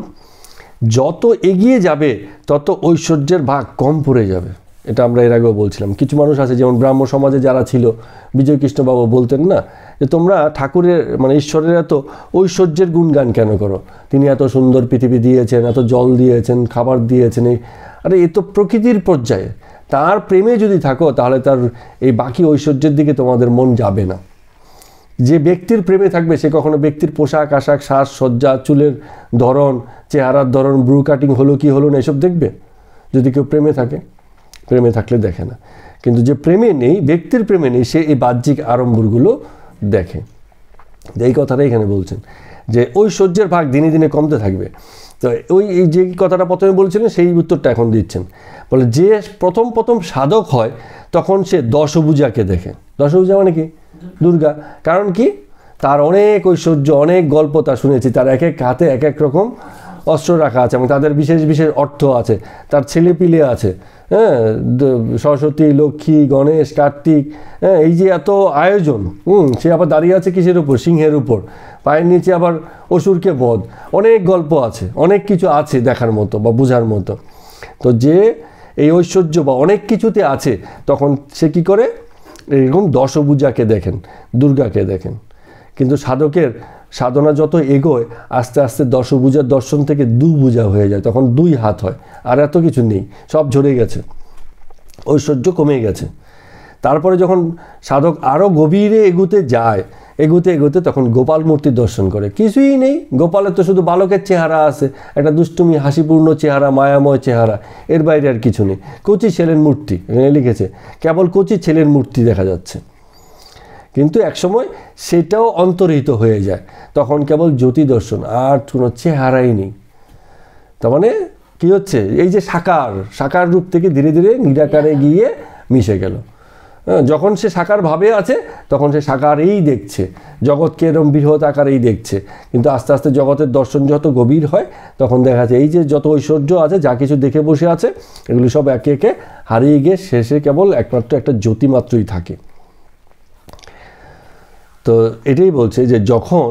যত এগিয়ে যাবে তত ঐশ্বর্যের ভাগ কম পড়ে যাবে। এটা আমরা এর আগেও বলছিলাম। কিছু মানুষ আছে, যেমন ব্রাহ্ম সমাজে যারা ছিল, বিজয়কৃষ্ণবাবু বলতেন না, যে তোমরা ঠাকুরের মানে ঈশ্বরের এত ঐশ্বর্যের গুণগান কেন করো? তিনি এত সুন্দর পৃথিবী দিয়েছেন, এত জল দিয়েছেন, খাবার দিয়েছেন। আরে এ তো প্রকৃতির পর্যায়ে, তার প্রেমে যদি থাকো তাহলে তার এই বাকি ঐশ্বর্যের দিকে তোমাদের মন যাবে না। যে ব্যক্তির প্রেমে থাকবে সে কখনো ব্যক্তির পোশাক আশাক, শ্বাস সজ্জা, চুলের ধরন, চেহারার ধরন, ব্রু কাটিং হলো কি হলো না এসব দেখবে? যদি কেউ প্রেমে থাকে, প্রেমে থাকলে দেখে না। কিন্তু যে প্রেমে নেই, ব্যক্তির প্রেমে নেই, সে এই বাহ্যিক আড়ম্বরগুলো দেখে। এই কথাটা এখানে বলছেন যে ঐশ্বর্যের ভাগ দিনে দিনে কমতে থাকবে। তো এই যে কথাটা প্রথমে বলছিলেন, সেই উত্তরটা এখন দিচ্ছেন। বলে যে প্রথম সাধক হয়, তখন সে দশভুজাকে দেখে। দশভুজা মানে কি? দুর্গা। কারণ কি? তার অনেক ঐশ্বর্য, অনেক গল্প তা শুনেছি, তার এক এক হাতে এক এক রকম অস্ত্র রাখা আছে এবং তাদের বিশেষ বিশেষ অর্থ আছে, তার ছেলেপিলে আছে, হ্যাঁ, সরস্বতী, লক্ষ্মী, গণেশ, কার্তিক, হ্যাঁ, এই যে এত আয়োজন, সে আবার দাঁড়িয়ে আছে কিসের উপর? সিংহের উপর, পায়ের নিচে আবার অসুরকে বধ, অনেক গল্প আছে, অনেক কিছু আছে দেখার মতো বা বোঝার মতো। তো যে এই ঐশ্বর্য বা অনেক কিছুতে আছে, তখন সে কি করে? এরকম দশভুজাকে দেখেন, দুর্গাকে দেখেন। কিন্তু সাধকের সাধনা যত এগোয়, আস্তে আস্তে দশভুজার দর্শন থেকে দুভুজা হয়ে যায়, তখন 2 হাত হয়, আর এত কিছু নেই, সব ঝরে গেছে, ঐশ্বর্য কমে গেছে। তারপরে যখন সাধক আরও গভীরে এগুতে যায়, এগুতে এগুতে তখন গোপাল মূর্তির দর্শন করে। কিছুই নেই, গোপালের তো শুধু বালকের চেহারা আছে, একটা দুষ্টুমি হাসিপূর্ণ চেহারা, মায়াময় চেহারা, এর বাইরে আর কিছু নেই। কচি ছেলের মূর্তি, এখানে লিখেছে, কেবল কচি ছেলের মূর্তি দেখা যাচ্ছে। কিন্তু একসময় সেটাও অন্তর্হিত হয়ে যায়, তখন কেবল জ্যোতি দর্শন, আর কোনো চেহারাই নেই। তার মানে কী হচ্ছে? এই যে সাকার রূপ থেকে ধীরে ধীরে নিরাকারে গিয়ে মিশে গেল। যখন সে সাকার ভাবে আছে, তখন সে সাকারেই দেখছে, জগৎকে এরকম বৃহৎ আকারেই দেখছে। কিন্তু আস্তে আস্তে জগতের দর্শন যত গভীর হয়, তখন দেখা যায় এই যে যত ঐশ্বর্য আছে, যা কিছু দেখে বসে আছে, এগুলি সব একে একে হারিয়ে গিয়ে শেষে কেবল একমাত্র একটা জ্যোতিমাত্রই থাকে। তো এটাই বলছে যে যখন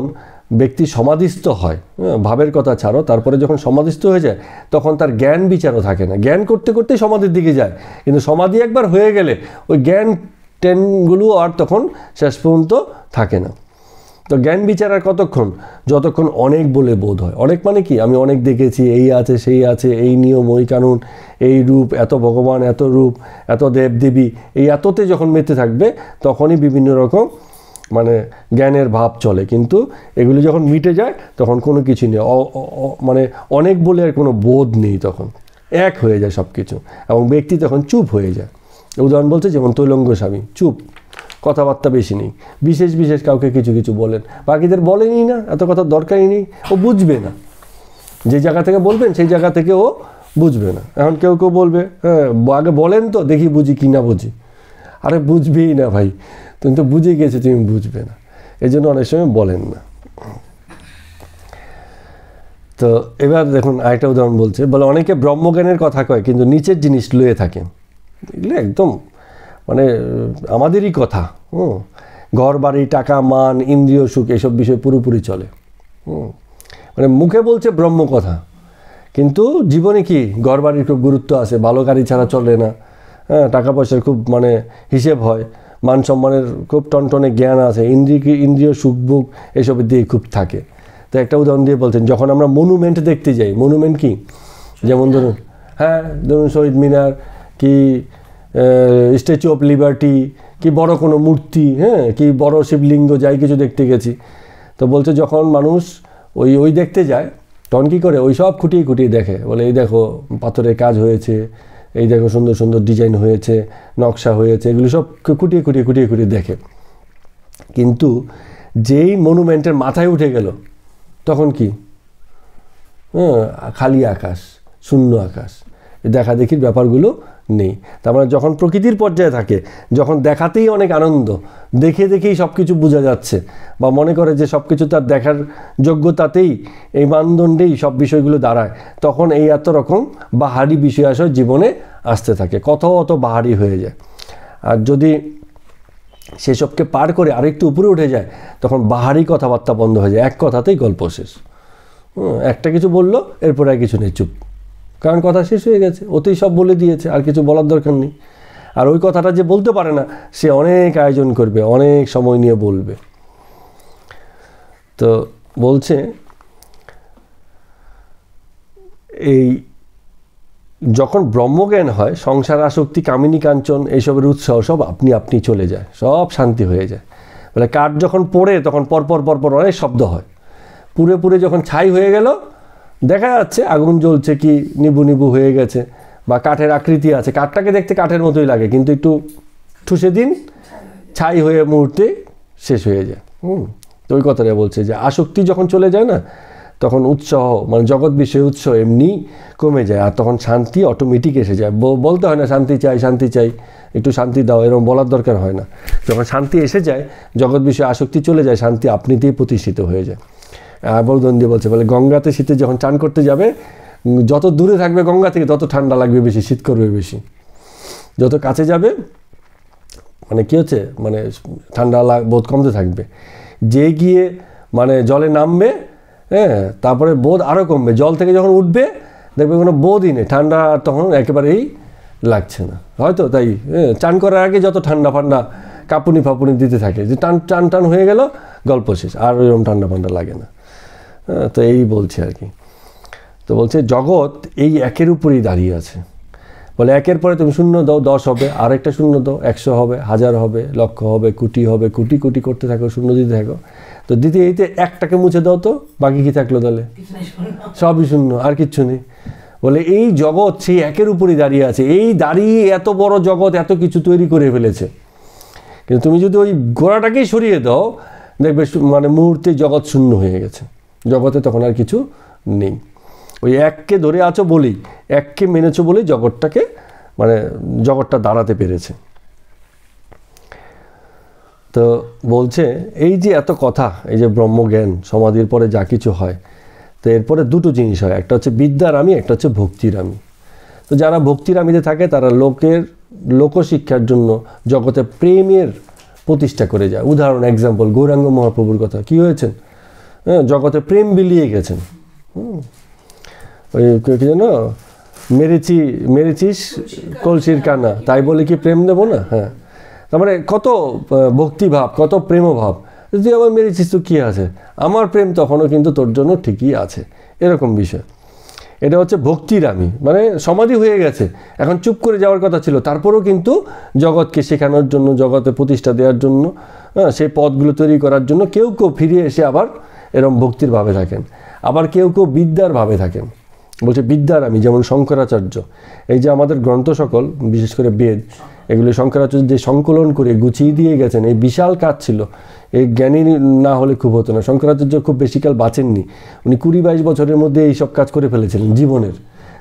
ব্যক্তি সমাধিস্থ হয়, ভাবের কথা ছাড়ো, তারপরে যখন সমাধিস্থ হয়ে যায়, তখন তার জ্ঞান বিচারও থাকে না। জ্ঞান করতে করতেই সমাধির দিকে যায়, কিন্তু সমাধি একবার হয়ে গেলে ওই জ্ঞান টেনগুলো আর তখন শেষ পর্যন্ত থাকে না। তো জ্ঞান বিচার আর কতক্ষণ? যতক্ষণ অনেক বলে বোধ হয়। অনেক মানে কি? আমি অনেক দেখেছি, এই আছে, সেই আছে, এই নিয়ম, ওই কানুন, এই রূপ, এত ভগবান, এত রূপ, এত দেবদেবী, এই এততে যখন মেতে থাকবে, তখনই বিভিন্ন রকম মানে জ্ঞানের ভাব চলে। কিন্তু এগুলি যখন মিটে যায়, তখন কোনো কিছু নেই, মানে অনেক বলে আর কোনো বোধ নেই, তখন এক হয়ে যায় সব কিছু, এবং ব্যক্তি তখন চুপ হয়ে যায়। উদাহরণ বলছে যেমন তৈলঙ্গ স্বামী, চুপ, কথাবার্তা বেশি নেই, বিশেষ বিশেষ কাউকে কিছু কিছু বলেন, বাকিদের বলেনই না, এত কথা দরকারই নেই, ও বুঝবে না। যে জায়গা থেকে বলবেন সেই জায়গা থেকে ও বুঝবে না। এখন কেউ কেউ বলবে, হ্যাঁ আগে বলেন তো দেখি বুঝি কি না বুঝি। আরে বুঝবেই না ভাই, তুমি তো বুঝে গেছো, তুমি বুঝবে না, এই জন্য অনেক সময় বলেন না। তো এবার দেখুন আরেকটা উদাহরণ বলছে, বলে অনেকে ব্রহ্মজ্ঞানের কথা কয় কিন্তু নিচের জিনিস লুয়ে থাকে। এগুলো একদম মানে আমাদেরই কথা। ঘর বাড়ি, টাকা, মান, ইন্দ্রিয় সুখ, এসব বিষয় পুরোপুরি চলে। মানে মুখে বলছে ব্রহ্ম কথা, কিন্তু জীবনে কি ঘর বাড়ির খুব গুরুত্ব আছে, ভালো গাড়ি ছাড়া চলে না, হ্যাঁ, টাকা পয়সার খুব মানে হিসেব হয়, মান সম্মানের খুব টনটনে জ্ঞান আছে, ইন্দ্রিয় সুখভোগ এসবের দিয়ে খুব থাকে। তো একটা উদাহরণ দিয়ে বলছেন, যখন আমরা মনুমেন্ট দেখতে যাই, মনুমেন্ট কি? যেমন ধরুন, হ্যাঁ ধরুন শহীদ মিনার, কি স্ট্যাচু অফ লিবার্টি, কি বড় কোনো মূর্তি, হ্যাঁ, কি বড় শিবলিঙ্গ, যাই কিছু দেখতে গেছি। তো বলছে যখন মানুষ ওই দেখতে যায়, তখন কী করে? ওই সব খুঁটিয়ে খুঁটিয়ে দেখে, বলে এই দেখো পাথরের কাজ হয়েছে, এই দেখো সুন্দর সুন্দর ডিজাইন হয়েছে, নকশা হয়েছে, এগুলো সব খুঁটিয়ে খুঁটিয়ে খুঁটিয়ে খুঁটিয়ে দেখে। কিন্তু যেই মনুমেন্টের মাথায় উঠে গেল, তখন কি? খালি আকাশ, শূন্য আকাশ, দেখা দেখির ব্যাপারগুলো নেই। তার মানে যখন প্রকৃতির পর্যায়ে থাকে, যখন দেখাতেই অনেক আনন্দ, দেখে দেখেই সব কিছু বোঝা যাচ্ছে, বা মনে করে যে সব কিছু তার দেখার যোগ্যতাতেই, এই মানদণ্ডেই সব বিষয়গুলো দাঁড়ায়, তখন এই এত রকম বাহারি বিষয় আসলে জীবনে আসতে থাকে, কত অত বাহারি হয়ে যায়। আর যদি সেসবকে পার করে আরেকটু উপরে উঠে যায়, তখন বাহারি কথাবার্তা বন্ধ হয়ে যায়, এক কথাতেই গল্প শেষ। একটা কিছু বললো, এরপরে আর কিছু নেই, চুপ, কারণ কথা শেষ হয়ে গেছে, ওতেই সব বলে দিয়েছে, আর কিছু বলার দরকার নেই। আর ওই কথাটা যে বলতে পারে না, সে অনেক আয়োজন করবে, অনেক সময় নিয়ে বলবে। তো বলছে এই যখন ব্রহ্মজ্ঞান হয়, সংসার আসক্তি, কামিনী কাঞ্চন, এইসবের উৎসাহ সব আপনি আপনি চলে যায়, সব শান্তি হয়ে যায়। বলে কাঠ যখন পড়ে, তখন পরপর পরপর অনেক শব্দ হয়, পুরে পুরে যখন ছাই হয়ে গেল, দেখা যাচ্ছে আগুন জ্বলছে, কি নিবু নিবু হয়ে গেছে, বা কাঠের আকৃতি আছে, কাঠটাকে দেখতে কাঠের মতোই লাগে, কিন্তু একটু ঠুসে দিন, ছাই হয়ে মুহূর্তে শেষ হয়ে যায়। তো ওই কথাটা বলছে যে আসক্তি যখন চলে যায় না, তখন উৎসাহ, মানে জগৎ বিষয়ে উৎসাহ এমনি কমে যায়, আর তখন শান্তি অটোমেটিক এসে যায়। বলতে হয় না শান্তি চাই, শান্তি চাই, একটু শান্তি দাও, এরকম বলার দরকার হয় না। যখন শান্তি এসে যায়, জগৎ বিষয়ে আসক্তি চলে যায়, শান্তি আপনিতেই প্রতিষ্ঠিত হয়ে যায়। আবর্ধন দিয়ে বলছে, বলে গঙ্গাতে শীতে যখন চান করতে যাবে, যত দূরে থাকবে গঙ্গা থেকে তত ঠান্ডা লাগবে বেশি, শীত করবে বেশি। যত কাছে যাবে মানে কী হচ্ছে, মানে ঠান্ডা বোধ কমতে থাকবে। যে গিয়ে মানে জলে নামবে, হ্যাঁ, তারপরে বোধ আরও কমবে। জল থেকে যখন উঠবে দেখবে কোনো বোধই নেই, ঠান্ডা তখন একেবারেই লাগছে না। হয়তো তাই চান করার আগে যত ঠান্ডা ফান্ডা কাঁপুনি ফাপুনি দিতে থাকে, যে টান টান হয়ে গেল, গল্প শেষ, আর ওইরকম ঠান্ডা ফান্ডা লাগে না। তো এই বলছে আর কি। তো বলছে জগৎ এই একের উপরেই দাঁড়িয়ে আছে। বলে একের পরে তুমি শূন্য দাও, 10 হবে, আরেকটা শূন্য দাও, 100 হবে, 1000 হবে, লক্ষ হবে, কোটি হবে, কোটি কোটি করতে থাকো, শূন্য দিতে থাকো। তো দিতে এইতে একটাকে মুছে দাও, তো বাকি কি থাকলো তাহলে? সবই শূন্য, আর কিচ্ছু নেই। বলে এই জগৎ সেই একের উপরেই দাঁড়িয়ে আছে। এই দাঁড়িয়ে এত বড় জগৎ এত কিছু তৈরি করে ফেলেছে, কিন্তু তুমি যদি ওই গোড়াটাকেই সরিয়ে দাও দেখবে মানে মুহূর্তে জগৎ শূন্য হয়ে গেছে, জগতে তখন আর কিছু নেই। ওই এককে ধরে আছো বলেই, এককে মেনেছো বলেই জগৎটাকে মানে জগৎটা দাঁড়াতে পেরেছে। তো বলছে এই যে এত কথা, এই যে ব্রহ্মজ্ঞান সমাধির পরে যা কিছু হয়, তো এরপরে দুটো জিনিস হয়, একটা হচ্ছে বিদ্যার আমি, একটা হচ্ছে ভক্তির আমি। তো যারা ভক্তির আমিতে থাকে তারা লোকশিক্ষার জন্য জগতে প্রেমের প্রতিষ্ঠা করে যায়। উদাহরণ এক্সাম্পল গৌরাঙ্গ মহাপ্রভুর কথা, কি হয়েছেন, হ্যাঁ, জগতে প্রেম বিলিয়ে গেছেন। ওই কি জানো, মেরেছিস কলসির কানা, তাই বলে কি প্রেম দেবো না? হ্যাঁ, তার মানে কত ভক্তিভাব, কত প্রেমভাব। যদি আমার মেরেছিস তো কী আছে, আমার প্রেম তখনও কিন্তু তোর জন্য ঠিকই আছে, এরকম বিষয়। এটা হচ্ছে ভক্তির আমি, মানে সমাধি হয়ে গেছে, এখন চুপ করে যাওয়ার কথা ছিল, তারপরেও কিন্তু জগৎকে শেখানোর জন্য, জগতে প্রতিষ্ঠা দেওয়ার জন্য, হ্যাঁ, সেই পথগুলো তৈরি করার জন্য কেউ কেউ ফিরে এসে আবার এরকম ভক্তির ভাবে থাকেন, আবার কেউ কেউ বিদ্যার ভাবে থাকেন। বলছে বিদ্যার আমি, যেমন শঙ্করাচার্য, এই যে আমাদের গ্রন্থ সকল, বিশেষ করে বেদ, এগুলি শঙ্করাচার্য যে সংকলন করে গুছিয়ে দিয়ে গেছেন, এই বিশাল কাজ ছিল। এই জ্ঞানী না হলে খুব হতো না। শঙ্করাচার্য খুব বেশিকাল বাঁচেননি, উনি 20-22 বছরের মধ্যে এই সব কাজ করে ফেলেছিলেন জীবনের।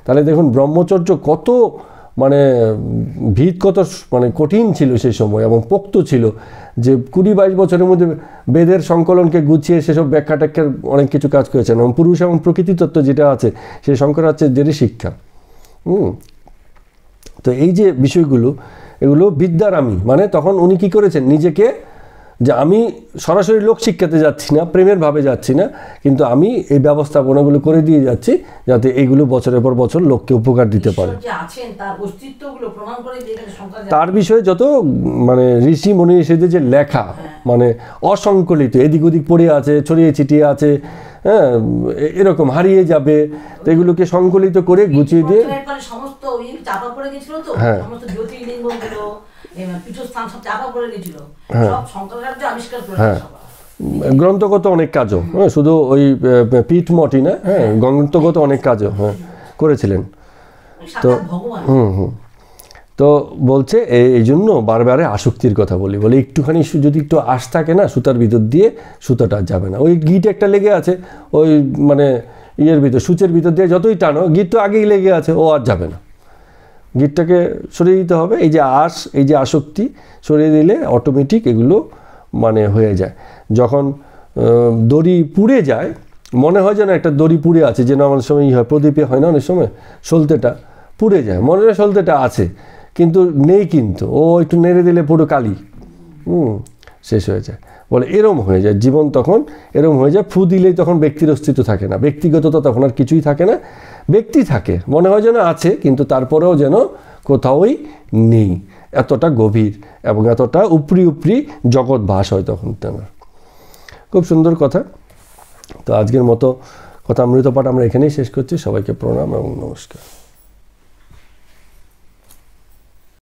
তাহলে দেখুন ব্রহ্মচর্য কত মানে ভিত কত মানে কঠিন ছিল সেই সময়, এবং পোক্ত ছিল, যে 20-22 বছরের মধ্যে বেদের সংকলনকে গুছিয়ে সেসব ব্যাখ্যা ট্যাখ্যার অনেক কিছু কাজ করেছেন। এবং পুরুষ এবং প্রকৃতি তত্ত্ব যেটা আছে সেই শঙ্করাচার্যেরই শিক্ষা। তো এই যে বিষয়গুলো, এগুলো বিদ্যার আমি, মানে তখন উনি কী করেছেন, নিজেকে যে আমি সরাসরি লোক শিক্ষাতে যাচ্ছি না, প্রেমের ভাবে যাচ্ছি না, কিন্তু আমি এই ব্যবস্থাপনাগুলো করে দিয়ে যাচ্ছি যাতে এইগুলো বছরের পর বছর লোককে উপকার দিতে পারে। তার বিষয়ে যত মানে ঋষি মনি এসেদের যে লেখা, মানে অসংকলিত, এদিক ওদিক পড়ে আছে, ছড়িয়ে ছিটিয়ে আছে, হ্যাঁ, এরকম হারিয়ে যাবে, তো এগুলোকে সংকলিত করে গুছিয়ে দিয়ে, হ্যাঁ, গ্রন্থগত অনেক কাজও, হ্যাঁ, শুধু ওই পীঠমঠই না, হ্যাঁ, গ্রন্থগত অনেক কাজও হ্যাঁ করেছিলেন। তো তো বলছে এই জন্য বারবারে আসক্তির কথা বলে একটুখানি যদি একটু আশ থাকে না, সুতার ভিতর দিয়ে সুতাটা যাবে না। ওই গিট একটা লেগে আছে, ওই মানে ইয়ের ভিতর, সূচের ভিতর দিয়ে যতই টানো, গিট তো আগেই লেগে আছে, ও আর যাবে না। গিটটাকে সরিয়ে দিতে হবে। এই যে এই যে আসক্তি সরিয়ে দিলে অটোমেটিক এগুলো মানে হয়ে যায়। যখন দড়ি পুড়ে যায়, মনে হয় যেন একটা দড়ি পুড়ে আছে, যেন আমাদের সময় হয় প্রদীপে হয় না অনেক সময়, সলতেটা পুড়ে যায়, মনে হয় সলতেটা আছে কিন্তু নেই, কিন্তু ও একটু নেড়ে দিলে পুরো কালি শেষ হয়ে যায়। বলে এরম হয়ে যায় জীবন, তখন এরম হয়ে যায়। ফু দিলেই তখন ব্যক্তির অস্তিত্ব থাকে না, ব্যক্তিগততা তখন আর কিছুই থাকে না। ব্যক্তি থাকে, মনে হয় যেন আছে, কিন্তু তারপরেও যেন কোথাওই নেই। এতটা গভীর এবং এতটা উপরি জগৎ বাস হয় তখন তেনার। খুব সুন্দর কথা। তো আজকের মতো কথা অমৃত পাঠ আমরা এখানেই শেষ করছি। সবাইকে প্রণাম এবং নমস্কার।